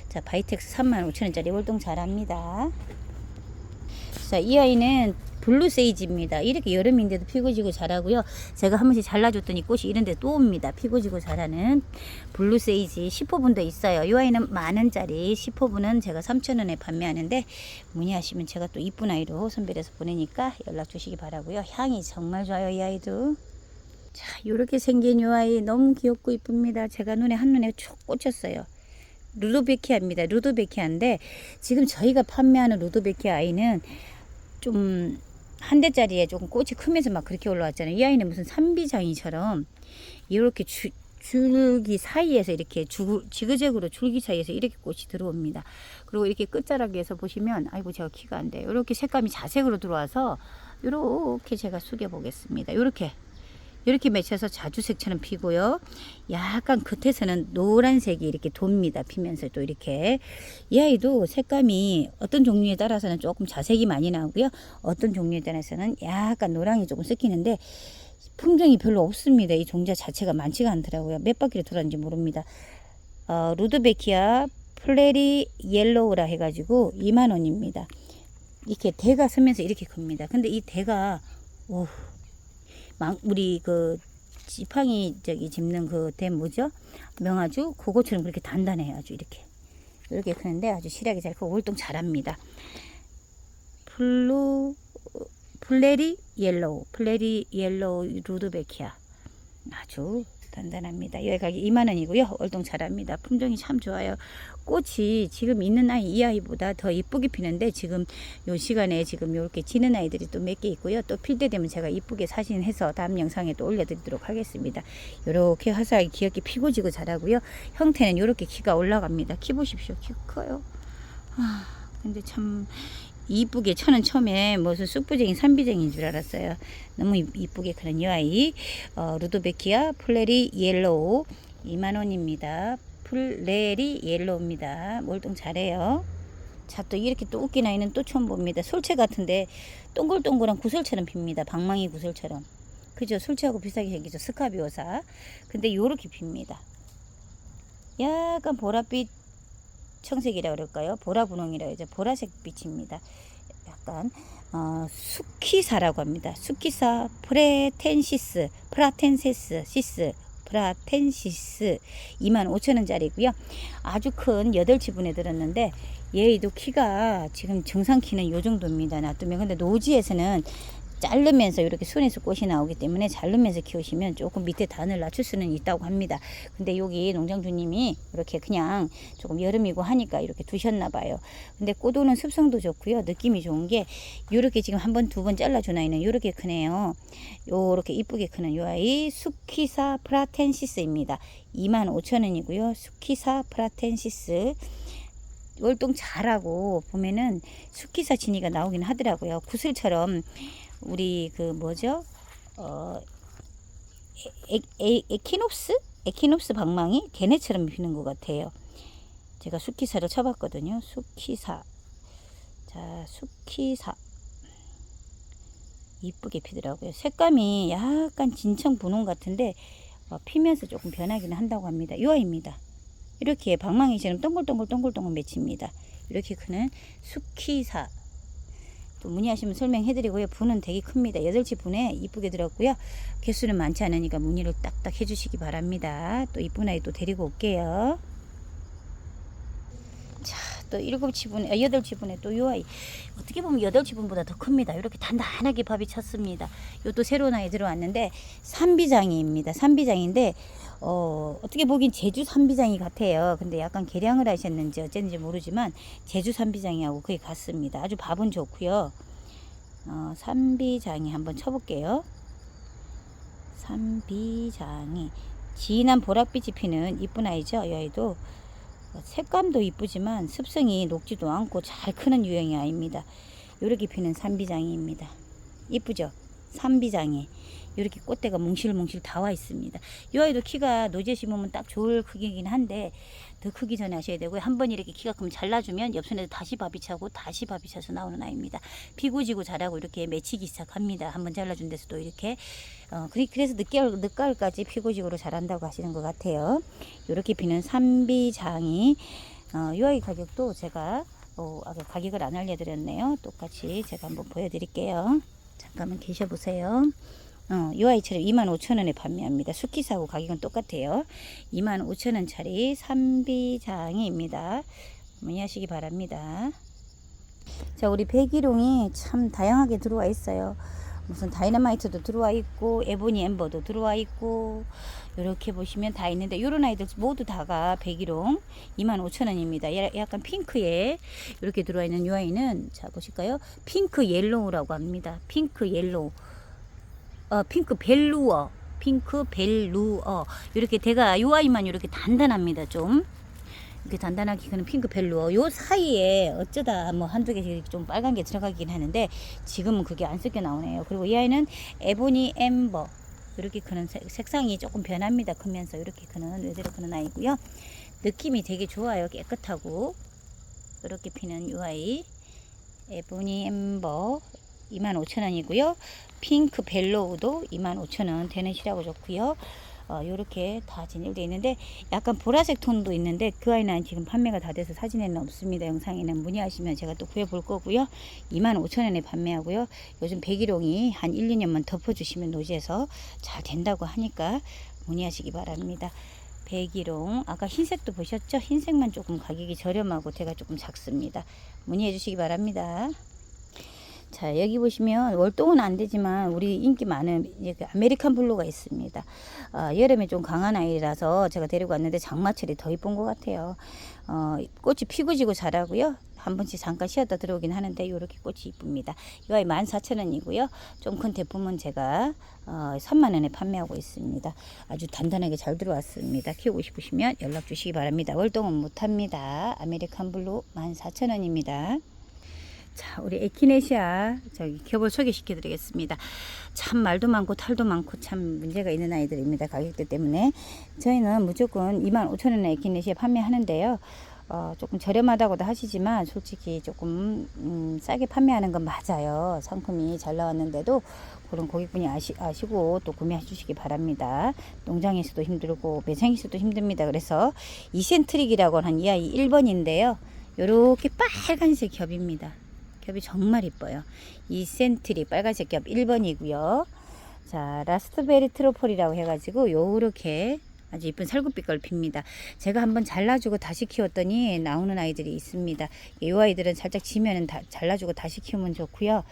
자, 바이텍스 35,000원짜리 월동 잘합니다. 자, 이 아이는 블루 세이지입니다. 이렇게 여름인데도 피고 지고 자라고요. 제가 한 번씩 잘라줬더니 꽃이 이런데 또 옵니다. 피고 지고 자라는 블루 세이지 10호분도 있어요. 이 아이는 10,000원짜리, 10호분은 제가 3,000원에 판매하는데, 문의하시면 제가 또 이쁜 아이로 선별해서 보내니까 연락 주시기 바라고요. 향이 정말 좋아요, 이 아이도. 자, 이렇게 생긴 이 아이 너무 귀엽고 이쁩니다. 제가 한눈에 촉 꽂혔어요. 루도베키아입니다. 루도베키아인데, 지금 저희가 판매하는 루도베키아 아이는 좀 한 대짜리에 조금 꽃이 크면서 막 그렇게 올라왔잖아요. 이 아이는 무슨 산비장이처럼 이렇게 줄기 사이에서 이렇게 지그재그로 줄기 사이에서 이렇게 꽃이 들어옵니다. 그리고 이렇게 끝자락에서 보시면, 아이고 제가 키가 안 돼요. 이렇게 색감이 자색으로 들어와서 이렇게 제가 숙여 보겠습니다. 이렇게 맺혀서 자주색처럼 피고요. 약간 끝에서는 노란색이 이렇게 돕니다. 피면서 또 이렇게. 이 아이도 색감이 어떤 종류에 따라서는 조금 자색이 많이 나오고요. 어떤 종류에 따라서는 약간 노랑이 조금 섞이는데, 품종이 별로 없습니다. 이 종자 자체가 많지가 않더라고요. 몇 바퀴를 돌았는지 모릅니다. 루드베키아 플레리 옐로우라 해가지고 20,000원입니다. 이렇게 대가 서면서 이렇게 큽니다. 근데 이 대가, 우리 그 지팡이 짚는 그 대 뭐죠? 명아주 그거처럼 그렇게 단단해요. 아주 이렇게 크는데 아주 실하게 잘 크고 월동 잘합니다. 플레리 옐로우 루드베키아 아주 단단합니다. 여기 가격 20,000원이고요. 월동 잘합니다. 품종이 참 좋아요. 꽃이 지금 있는 아이, 이 아이보다 더 이쁘게 피는데, 지금 요 시간에 지금 이렇게 지는 아이들이 또 몇 개 있고요. 또 필 때 되면 제가 이쁘게 사진해서 다음 영상에 또 올려드리도록 하겠습니다. 이렇게 화사하게 귀엽게 피고 지고 자라고요. 형태는 이렇게 키가 올라갑니다. 키 보십시오. 키 커요. 근데 참 이쁘게, 저는 처음에 무슨 쑥부쟁이 산비쟁이인 줄 알았어요. 너무 이쁘게 크는 이 아이, 루도베키아 플레리 옐로우 20,000원입니다. 플레리 옐로우입니다. 월동 잘해요. 자, 또 이렇게 또 웃긴 아이는 또 처음 봅니다. 솔채 같은데 동글동글한 구슬처럼 핍니다. 방망이 구슬처럼. 그죠? 솔채하고 비슷하게 생기죠. 스카비오사. 근데 요렇게 핍니다. 약간 보랏빛 청색이라 그럴까요? 보라분홍이라 해서 보라색 빛입니다. 약간 수키사라고 합니다. 수키사 프라텐시스 25,000원짜리고요. 아주 큰 8지분에 들었는데, 얘도 키가 지금 정상 키는 요 정도입니다. 놔두면. 근데 노지에서는 자르면서 이렇게 손에서 꽃이 나오기 때문에 자르면서 키우시면 조금 밑에 단을 낮출 수는 있다고 합니다. 근데 여기 농장주님이 이렇게 그냥 조금 여름이고 하니까 이렇게 두셨나 봐요. 근데 꽃오는 습성도 좋고요. 느낌이 좋은 게, 이렇게 지금 한 번, 두 번 잘라준 아이는 이렇게 크네요. 요렇게 이쁘게 크는 요 아이 수키사 프라텐시스입니다. 25,000원이고요. 수키사 프라텐시스. 월동 잘하고 보면은 수키사 진이가 나오긴 하더라고요. 구슬처럼 우리 그 뭐죠? 에키놉스 방망이 걔네처럼 피는 것 같아요. 제가 수키사를 쳐봤거든요. 수키사. 자, 수키사. 이쁘게 피더라고요. 색감이 약간 진청 분홍 같은데 피면서 조금 변하기는 한다고 합니다. 이 아이입니다. 이렇게 방망이처럼 동글동글 맺힙니다. 이렇게 크는 수키사. 또 문의하시면 설명해드리고요. 분은 되게 큽니다. 8치 분에 이쁘게 들었고요. 개수는 많지 않으니까 문의를 딱딱 해주시기 바랍니다. 또 이쁜 아이 또 데리고 올게요. 자, 또 7치 분에, 8치 분에 또 요 아이. 어떻게 보면 8치 분보다 더 큽니다. 이렇게 단단하게 밥이 찼습니다. 요또 새로운 아이 들어왔는데, 산비장이입니다. 산비장인데, 어떻게 보긴 제주 산비장이 같아요. 근데 약간 개량을 하셨는지 어쨌는지 모르지만, 제주 산비장이하고 거의 같습니다. 아주 밥은 좋고요. 산비장이 한번 쳐볼게요. 산비장이. 진한 보랏빛이 피는 이쁜 아이죠. 이 아이도. 색감도 이쁘지만 습성이 녹지도 않고 잘 크는 유형의 아이입니다. 이렇게 피는 산비장이입니다. 이쁘죠? 산비장이. 이렇게 꽃대가 뭉실뭉실 다 와 있습니다. 이 아이도 키가 노지에 심으면 딱 좋을 크기긴 한데 더 크기 전에 하셔야 되고요. 한번 이렇게 키가 크면 잘라주면 옆손에도 다시 밥이 차고 다시 밥이 차서 나오는 아이입니다. 피고 지고 자라고 이렇게 맺히기 시작합니다. 한번 잘라준 데서도 이렇게 그래서 늦가을까지 피고 지고로 자란다고 하시는 것 같아요. 이렇게 피는 산비장이. 이 아이 가격도 제가 아까 가격을 안 알려드렸네요. 똑같이 제가 한번 보여드릴게요. 잠깐만 계셔보세요. 이 아이처럼 25,000원에 판매합니다. 수키사하고 가격은 똑같아요. 25,000원짜리 산비장이입니다. 문의하시기 바랍니다. 자, 우리 백일홍이 참 다양하게 들어와 있어요. 무슨 다이너마이트도 들어와 있고 에보니 엠버도 들어와 있고 이렇게 보시면 다 있는데 요런 아이들 모두 다가 백일홍 25,000원입니다. 약간 핑크에 이렇게 들어와 있는 이 아이는 자 보실까요? 핑크 옐로우라고 합니다. 핑크 옐로우. 핑크 벨루어. 이렇게 대가 요 아이만 이렇게 단단합니다. 좀 이렇게 단단하게 크는 핑크 벨루어. 요 사이에 어쩌다 뭐 한두 개씩 좀 빨간 게 들어가긴 하는데 지금은 그게 안 섞여 나오네요. 그리고 이 아이는 에보니 엠버. 이렇게 크는 색상이 조금 변합니다. 크면서 이렇게 크는 외대로 크는 아이고요. 느낌이 되게 좋아요. 깨끗하고 이렇게 피는 요 아이 에보니 엠버 25,000원이고요. 핑크 벨로우도 25,000원 되는 시라고 좋고요. 요렇게 다 진열되어 있는데 약간 보라색 톤도 있는데 그 아이는 지금 판매가 다 돼서 사진에는 없습니다. 영상에는 문의하시면 제가 또 구해볼 거고요. 25,000원에 판매하고요. 요즘 백일홍이 한 1, 2년만 덮어주시면 노지에서 잘 된다고 하니까 문의하시기 바랍니다. 백일홍 아까 흰색도 보셨죠? 흰색만 조금 가격이 저렴하고 대가 조금 작습니다. 문의해 주시기 바랍니다. 자, 여기 보시면 월동은 안 되지만 우리 인기 많은 아메리칸 블루가 있습니다. 여름에 좀 강한 아이라서 제가 데리고 왔는데 장마철이 더 이쁜 것 같아요. 꽃이 피고 지고 자라고요. 한 번씩 잠깐 쉬었다 들어오긴 하는데 이렇게 꽃이 이쁩니다. 이 아이 14,000원이고요. 좀 큰 대품은 제가 30,000원에 판매하고 있습니다. 아주 단단하게 잘 들어왔습니다. 키우고 싶으시면 연락 주시기 바랍니다. 월동은 못합니다. 아메리칸 블루 14,000원입니다. 자, 우리 에키네시아 저기 겹을 소개시켜 드리겠습니다. 참 말도 많고 탈도 많고 참 문제가 있는 아이들입니다. 가격대 때문에 저희는 무조건 25,000원에 에키네시아 판매하는데요. 조금 저렴하다고도 하시지만 솔직히 조금 싸게 판매하는 건 맞아요. 상품이 잘 나왔는데도 그런 고객분이 아시고 또 구매해 주시기 바랍니다. 농장에서도 힘들고 매장에서도 힘듭니다. 그래서 이센트릭이라고 하는 이 아이 1번인데요. 요렇게 빨간색 겹입니다. 겹이 정말 이뻐요. 이센트릭 빨간색 겹 1번이고요. 자, 라스트베리 트로폴이라고 해가지고 요렇게 아주 이쁜 살구빛깔 핍니다. 제가 한번 잘라주고 다시 키웠더니 나오는 아이들이 있습니다. 이 아이들은 살짝 지면은 잘라주고 다시 키우면 좋고요.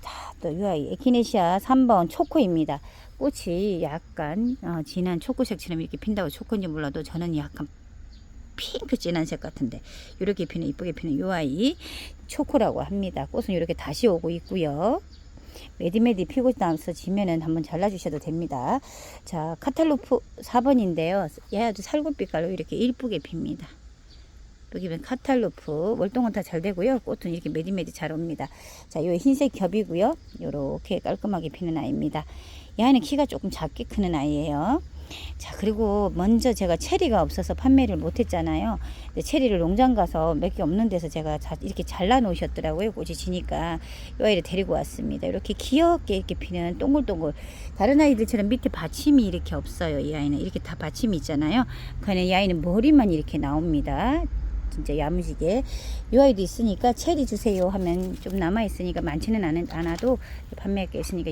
자, 또 이 아이 에키네시아 3번 초코입니다. 꽃이 약간 진한 초코색처럼 이렇게 핀다고 초코인지 몰라도 저는 약간 핑크 진한색 같은데 이렇게 피는 이쁘게 피는 요 아이 초코라고 합니다. 꽃은 이렇게 다시 오고 있고요. 메디메디 피고 나서 지면은 한번 잘라주셔도 됩니다. 자, 카탈로프 4번인데요. 얘도 살구빛깔로 이렇게 이쁘게 핍니다. 여기는 카탈로프 월동은 다 잘 되고요. 꽃은 이렇게 메디메디 잘 옵니다. 자, 요 흰색 겹이고요. 요렇게 깔끔하게 피는 아이입니다. 이 아이는 키가 조금 작게 크는 아이예요. 자, 그리고 먼저 제가 체리가 없어서 판매를 못했잖아요. 근데 체리를 농장 가서 몇 개 없는 데서 제가 이렇게 잘라 놓으셨더라고요. 꽃이 지니까 이 아이를 데리고 왔습니다. 이렇게 귀엽게 이렇게 피는 동글동글. 다른 아이들처럼 밑에 받침이 이렇게 없어요. 이 아이는 이렇게 다 받침이 있잖아요. 그냥 이 아이는 머리만 이렇게 나옵니다. 진짜 야무지게. 이 아이도 있으니까 체리 주세요 하면 좀 남아 있으니까 많지는 않아도 판매할 게 있으니까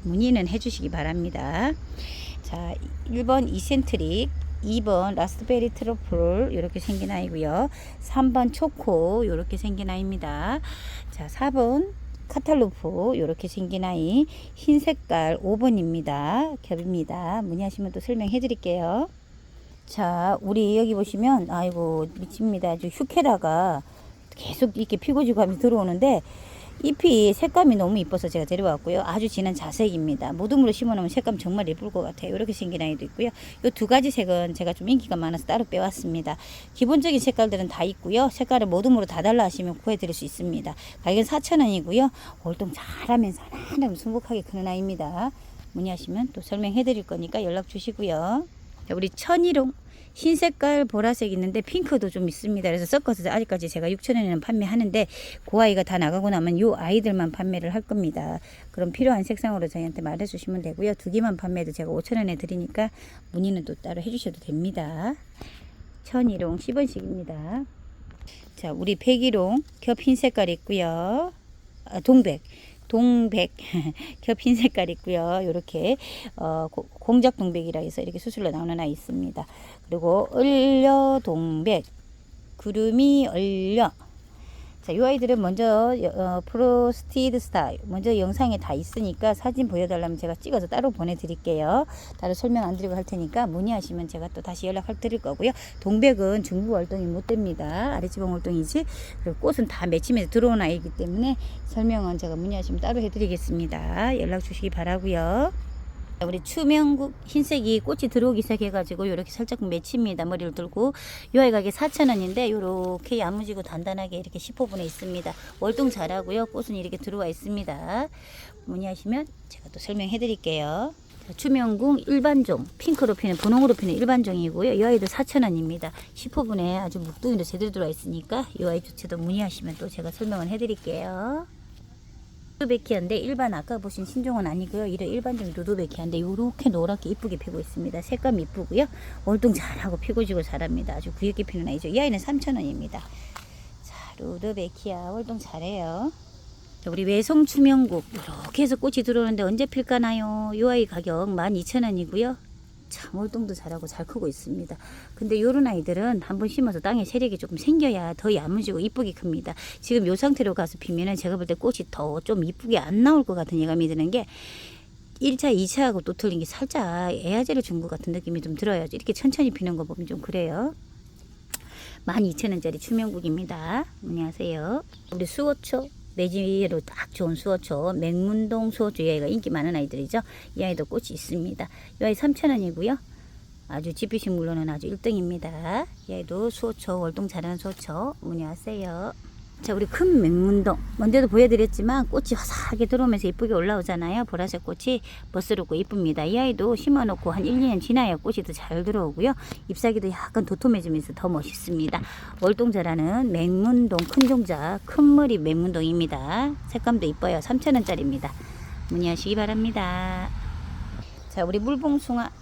문의는 해주시기 바랍니다. 자, 1번 이센트릭, 2번 라스트베리 트러플 이렇게 생긴 아이고요. 3번 초코 이렇게 생긴 아이입니다. 자, 4번 카탈로프 이렇게 생긴 아이, 흰 색깔 5번입니다. 겹입니다. 문의하시면 또 설명해 드릴게요. 자, 우리 여기 보시면 아이고 미칩니다. 아주 휴케라가 계속 이렇게 피고 지고 하면서 들어오는데 잎이 색감이 너무 이뻐서 제가 데려왔고요. 아주 진한 자색입니다. 모둠으로 심어놓으면 색감 정말 예쁠 것 같아요. 이렇게 생긴 아이도 있고요. 이 두 가지 색은 제가 좀 인기가 많아서 따로 빼왔습니다. 기본적인 색깔들은 다 있고요. 색깔을 모둠으로 다 달라 하시면 구해드릴 수 있습니다. 가격은 4,000원이고요. 월동 잘하면서 하나하나 순복하게 크는 아이입니다. 문의하시면 또 설명해 드릴 거니까 연락 주시고요. 자, 우리 천일홍 흰색깔 보라색 있는데 핑크도 좀 있습니다. 그래서 섞어서 아직까지 제가 6,000원에는 판매하는데 그 아이가 다 나가고 나면 요 아이들만 판매를 할 겁니다. 그럼 필요한 색상으로 저희한테 말해 주시면 되고요. 두 개만 판매해도 제가 5,000원에 드리니까 문의는 또 따로 해주셔도 됩니다. 천일홍 10원씩입니다. 자, 우리 백일홍 겹 흰색깔 있고요. 동백 겹 흰 색깔 있고요. 이렇게 공작 동백이라 해서 이렇게 수술로 나오는 아이 있습니다. 그리고 얼려 동백, 구름이 얼려. 자, 이 아이들은 먼저 프로스티드 스타 먼저 영상에 다 있으니까 사진 보여달라면 제가 찍어서 따로 보내드릴게요. 따로 설명 안 드리고 할 테니까 문의하시면 제가 또 다시 연락 드릴 거고요. 동백은 중부 월동이 못 됩니다. 아래지방 월동이지. 그리고 꽃은 다 맺히면서 들어온 아이이기 때문에 설명은 제가 문의하시면 따로 해드리겠습니다. 연락 주시기 바라고요. 우리 추명국 흰색이 꽃이 들어오기 시작해가지고 이렇게 살짝 맺힙니다. 머리를 들고 이 아이 가격 4,000원인데 이렇게 야무지고 단단하게 이렇게 10호분에 있습니다. 월동 잘하고요. 꽃은 이렇게 들어와 있습니다. 문의하시면 제가 또 설명해 드릴게요. 추명궁 일반종 핑크로 피는 분홍으로 피는 일반종이고요. 이 아이도 4,000원입니다. 10호분에 아주 묵둥이도 제대로 들어와 있으니까 이 아이 조차도 문의하시면 또 제가 설명을 해 드릴게요. 루도베키아인데 일반 아까 보신 신종은 아니고요. 이런 일반적인 루도베키아인데 이렇게 노랗게 이쁘게 피고 있습니다. 색감 이쁘고요. 월동 잘하고 피고 지고 잘합니다. 아주 귀엽게 피는 아이죠. 이 아이는 3,000원입니다. 자, 루도베키아 월동 잘해요. 자, 우리 외송 추명국 이렇게 해서 꽃이 들어오는데 언제 필까나요? 이 아이 가격 12,000원이고요. 참 월동도 잘하고 잘 크고 있습니다. 근데 요런 아이들은 한번 심어서 땅에 세력이 조금 생겨야 더 야무지고 이쁘게 큽니다. 지금 요 상태로 가서 피면은 제가 볼 때 꽃이 더 좀 이쁘게 안 나올 것 같은 예감이 드는 게 1차, 2차하고 또 틀린 게 살짝 애아제를 준 것 같은 느낌이 좀 들어요. 이렇게 천천히 피는 거 보면 좀 그래요. 12,000원짜리 추명국입니다. 문의하세요. 우리 수호초 매지로 딱 좋은 수호초 맹문동 수호초 이 아이가 인기 많은 아이들이죠. 이 아이도 꽃이 있습니다. 이 아이 3,000원이고요. 아주 지피식물로는 아주 1등입니다. 이 아이도 수호초 월동 잘하는 수호초 문의하세요. 자, 우리 큰 맹문동 먼저도 보여드렸지만 꽃이 화사하게 들어오면서 이쁘게 올라오잖아요. 보라색 꽃이 멋스럽고 이쁩니다. 이 아이도 심어놓고 한 1, 2년 지나야 꽃이 더 잘 들어오고요. 잎사귀도 약간 도톰해지면서 더 멋있습니다. 월동 잘하는 맹문동 큰 종자 큰 머리 맹문동입니다. 색감도 이뻐요. 3,000원짜리입니다. 문의하시기 바랍니다. 자, 우리 물봉숭아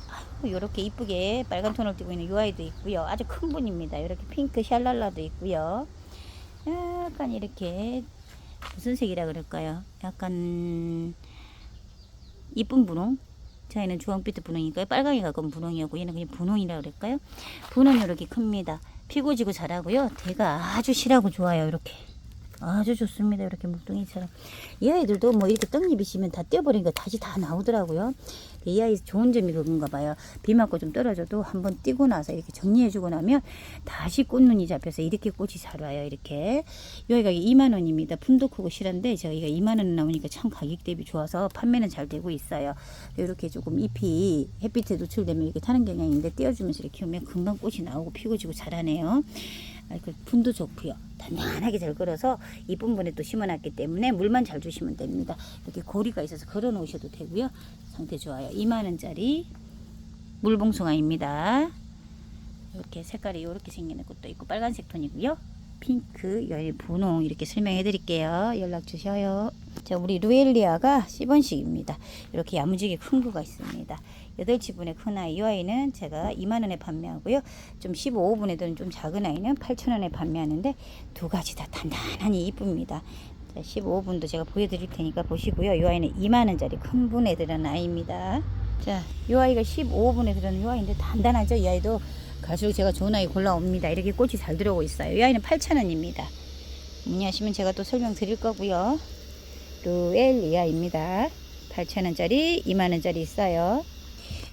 이렇게 이쁘게 빨간 톤을 띠고 있는 이 아이도 있고요. 아주 큰 분입니다. 이렇게 핑크 샬랄라도 있고요. 약간 이렇게 무슨 색이라 그럴까요? 약간 이쁜 분홍. 저희는 주황빛 분홍이니까요. 빨강이 가까운 분홍이었고 얘는 그냥 분홍이라 그럴까요? 분홍이 이렇게 큽니다. 피고 지고 잘하고요. 대가 아주 실하고 좋아요. 이렇게 아주 좋습니다. 이렇게 묵둥이처럼. 이 아이들도 뭐 이렇게 떡잎이시면 다 떼어버리니까 다시 다 나오더라고요. 이 아이 좋은 점이 그건가 봐요. 비 맞고 좀 떨어져도 한번 띄고 나서 이렇게 정리해주고 나면 다시 꽃눈이 잡혀서 이렇게 꽃이 잘 와요. 이렇게. 이 아이가 2만원입니다. 품도 크고 실한데 저희가 2만원 나오니까 참 가격 대비 좋아서 판매는 잘 되고 있어요. 이렇게 조금 잎이 햇빛에 노출되면 이렇게 타는 경향이 있는데 띄워주면서 이렇게 키우면 금방 꽃이 나오고 피고 지고 잘하네요. 분도 좋고요. 단단하게 잘 걸어서 이쁜 분에 또 심어놨기 때문에 물만 잘 주시면 됩니다. 이렇게 고리가 있어서 걸어 놓으셔도 되고요. 상태 좋아요. 2만원짜리 물봉숭아입니다. 이렇게 색깔이 이렇게 생기는 것도 있고 빨간색 톤이고요. 핑크, 분홍 이렇게 설명해 드릴게요. 연락 주셔요. 자, 우리 루엘리아가 10원씩입니다. 이렇게 야무지게 큰 거가 있습니다. 8지분의 큰 아이, 이 아이는 제가 2만원에 판매하고요. 좀 15분에도 좀 작은 아이는 8,000원에 판매하는데 두 가지 다 단단하니 이쁩니다. 자, 15분도 제가 보여드릴 테니까 보시고요. 이 아이는 2만원짜리 큰 분에 들은 아이입니다. 자, 이 아이가 15분에 들은 이 아이인데 단단하죠. 이 아이도 갈수록 제가 좋은 아이 골라옵니다. 이렇게 꽃이 잘 들어오고 있어요. 이 아이는 8,000원입니다. 문의하시면 제가 또 설명 드릴 거고요. 루엘리아입니다. 8,000원짜리, 2만원짜리 있어요.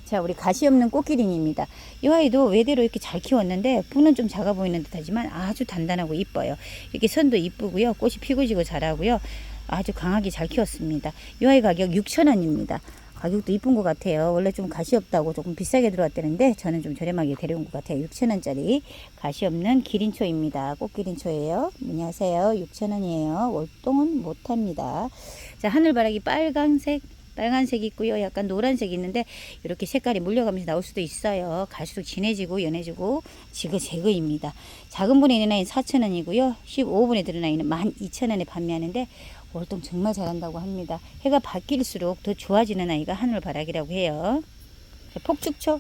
자, 우리 가시 없는 꽃기린입니다. 이 아이도 외대로 이렇게 잘 키웠는데 분은 좀 작아 보이는 듯 하지만 아주 단단하고 이뻐요. 이렇게 선도 이쁘고요. 꽃이 피고 지고 잘하고요. 아주 강하게 잘 키웠습니다. 이 아이 가격 6,000원입니다. 가격도 이쁜 것 같아요. 원래 좀 가시 없다고 조금 비싸게 들어왔다는데 저는 좀 저렴하게 데려온 것 같아요. 6,000원짜리 가시 없는 기린초입니다. 꽃기린초예요. 문의하세요. 6,000원이에요. 월동은 못합니다. 자, 하늘바라기 빨간색 있고요. 약간 노란색이 있는데 이렇게 색깔이 물려가면서 나올 수도 있어요. 갈수록 진해지고 연해지고 지그재그입니다. 작은 분에 있는 아이는 4,000원이고요. 15분에 들은 아이는 12,000원에 판매하는데 월동 정말 잘한다고 합니다. 해가 바뀔수록 더 좋아지는 아이가 하늘바라기라고 해요. 폭죽초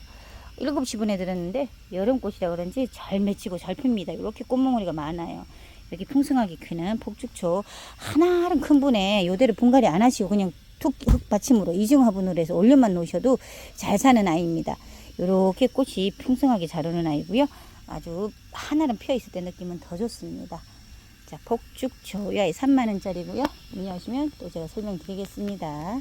7시분에 들었는데 여름꽃이라 그런지 잘 맺히고 잘 핍니다. 이렇게 꽃몽우리가 많아요. 이렇게 풍성하게 크는 폭죽초 하나는 큰 분에 요대로 분갈이 안 하시고 그냥 흙 받침으로 이중화분으로 해서 올려만 놓으셔도 잘 사는 아이입니다. 이렇게 꽃이 풍성하게 잘 오는 아이고요. 아주 하나는 피어 있을 때 느낌은 더 좋습니다. 자, 폭죽초 이 아이 3만원짜리고요. 문의하시면 또 제가 설명드리겠습니다.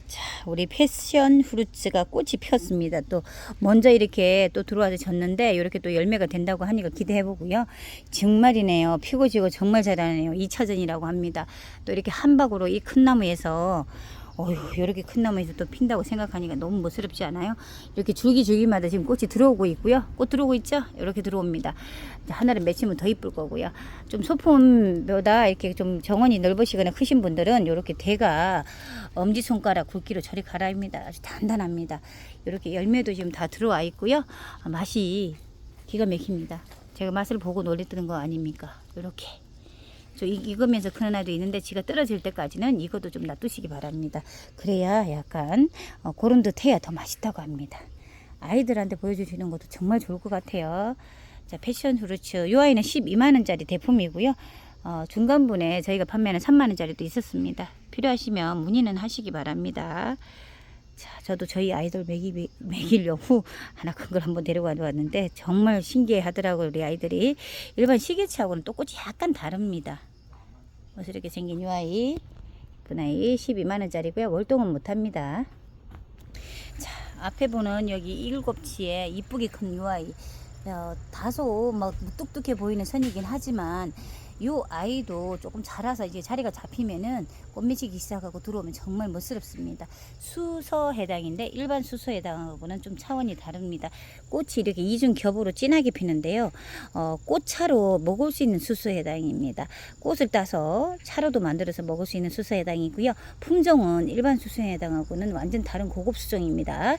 자, 우리 패션 후르츠가 꽃이 피었습니다. 또 먼저 이렇게 또 들어와서 졌는데 이렇게 또 열매가 된다고 하니까 기대해 보고요. 정말이네요. 피고 지고 정말 잘하네요. 2차전이라고 합니다. 또 이렇게 한 박으로 이 큰 나무에서 어휴, 이렇게 큰 나무에서 또 핀다고 생각하니까 너무 멋스럽지 않아요? 이렇게 줄기마다 지금 꽃이 들어오고 있고요. 꽃 들어오고 있죠? 이렇게 들어옵니다. 하나를 맺히면 더 이쁠 거고요. 좀 소품보다 이렇게 좀 정원이 넓으시거나 크신 분들은 이렇게 대가 엄지손가락 굵기로 저리 갈아입니다. 아주 단단합니다. 이렇게 열매도 지금 다 들어와 있고요. 맛이 기가 막힙니다. 제가 맛을 보고 놀랬던 거 아닙니까? 이렇게. 익으면서 크는 아이도 있는데 지가 떨어질 때까지는 이것도 좀 놔두시기 바랍니다. 그래야 약간 그런 듯 해야 더 맛있다고 합니다. 아이들한테 보여주시는 것도 정말 좋을 것 같아요. 자, 패션 후르츠 이 아이는 12만원짜리 대품이고요. 중간분에 저희가 판매하는 3만원짜리도 있었습니다. 필요하시면 문의는 하시기 바랍니다. 자, 저도 저희 아이들 먹이려고 하나 큰 걸 한번 데려가 왔는데 정말 신기해 하더라고요. 우리 아이들이 일반 시계치하고는 또 꽃이 약간 다릅니다. 멋스럽게 생긴 이 아이 그 아이 12만원짜리고요. 월동은 못합니다. 자, 앞에 보는 여기 7치에 이쁘게 큰 이 아이 다소 막 뚝뚝해 보이는 선이긴 하지만 요 아이도 조금 자라서 이제 자리가 잡히면은 꽃 맺히기 시작하고 들어오면 정말 멋스럽습니다. 수서 해당인데 일반 수서 해당하고는 좀 차원이 다릅니다. 꽃이 이렇게 이중 겹으로 진하게 피는데요. 꽃차로 먹을 수 있는 수서 해당입니다. 꽃을 따서 차로도 만들어서 먹을 수 있는 수서 해당이고요. 품종은 일반 수서 해당하고는 완전 다른 고급 수종입니다.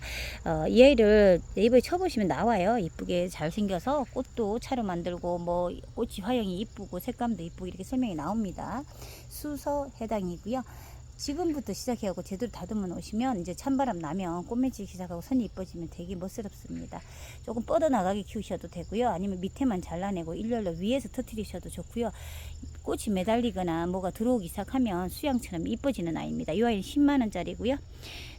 이 아이를 네이버에 쳐보시면 나와요. 이쁘게 잘 생겨서 꽃도 차로 만들고 뭐 꽃이 화형이 이쁘고 색감도 이쁘고 이렇게 설명이 나옵니다. 수서 해당이고요. 지금부터 시작해갖고 제대로 다듬어 놓으시면 이제 찬바람 나면 꽃 맺히기 시작하고 선이 이뻐지면 되게 멋스럽습니다. 조금 뻗어나가게 키우셔도 되고요. 아니면 밑에만 잘라내고 일렬로 위에서 터트리셔도 좋고요. 꽃이 매달리거나 뭐가 들어오기 시작하면 수양처럼 이뻐지는 아이입니다. 이 아이는 10만원짜리고요.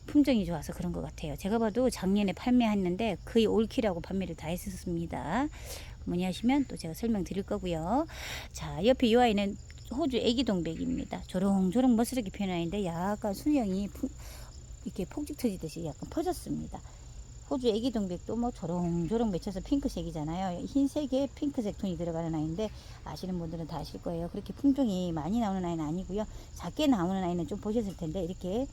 품종이 좋아서 그런 것 같아요. 제가 봐도 작년에 판매했는데 거의 올키라고 판매를 다 했었습니다. 문의하시면 또 제가 설명드릴 거고요. 자, 옆에 이 아이는 호주 애기동백입니다. 조롱조롱 멋스럽게 피는 아이인데 약간 수령이 이렇게 폭죽 터지듯이 약간 퍼졌습니다. 호주 애기동백도 뭐 조롱조롱 맺혀서 핑크색이잖아요. 흰색에 핑크색 톤이 들어가는 아이인데 아시는 분들은 다 아실 거예요. 그렇게 품종이 많이 나오는 아이는 아니고요. 작게 나오는 아이는 좀 보셨을 텐데 이렇게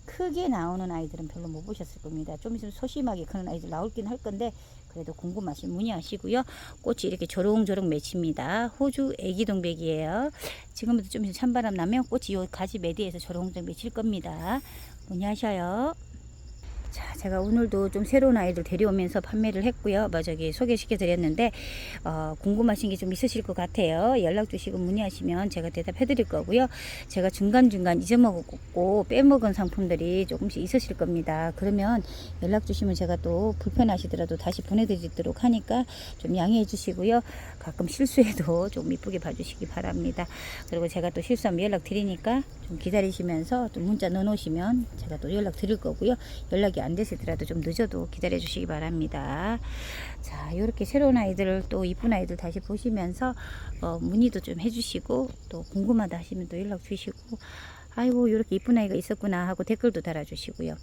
크게 나오는 아이들은 별로 못 보셨을 겁니다. 좀 있으면 소심하게 크는 아이들 나올긴 할 건데 그래도 궁금하시면 문의하시고요. 꽃이 이렇게 조롱조롱 맺힙니다. 호주 애기동백이에요. 지금부터 좀 있으면 찬바람 나면 꽃이 요 가지 매디에서 조롱조롱 맺힐 겁니다. 문의하셔요. 자, 제가 오늘도 좀 새로운 아이들 데려오면서 판매를 했고요. 저기 소개시켜 드렸는데 궁금하신 게 좀 있으실 것 같아요. 연락 주시고 문의하시면 제가 대답해 드릴 거고요. 제가 중간중간 잊어먹었고 빼먹은 상품들이 조금씩 있으실 겁니다. 그러면 연락 주시면 제가 또 불편하시더라도 다시 보내드리도록 하니까 좀 양해해 주시고요. 가끔 실수해도 좀 이쁘게 봐주시기 바랍니다. 그리고 제가 또 실수하면 연락 드리니까 좀 기다리시면서 또 문자 넣어놓으시면 제가 또 연락 드릴 거고요. 연락이 안 되시더라도 좀 늦어도 기다려 주시기 바랍니다. 자, 이렇게 새로운 아이들을 또 이쁜 아이들 다시 보시면서 문의도 좀 해주시고 또 궁금하다 하시면 또 연락 주시고 아이고 이렇게 이쁜 아이가 있었구나 하고 댓글도 달아주시고요.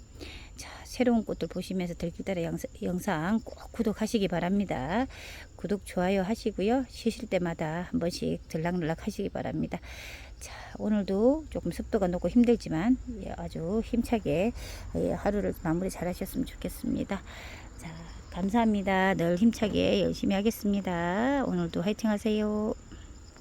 자, 새로운 꽃들 보시면서 들기다라 영상 꼭 구독하시기 바랍니다. 구독 좋아요 하시고요. 쉬실 때마다 한 번씩 들락날락 하시기 바랍니다. 자, 오늘도 조금 습도가 높고 힘들지만 아주 힘차게 하루를 마무리 잘 하셨으면 좋겠습니다. 자, 감사합니다. 늘 힘차게 열심히 하겠습니다. 오늘도 화이팅 하세요.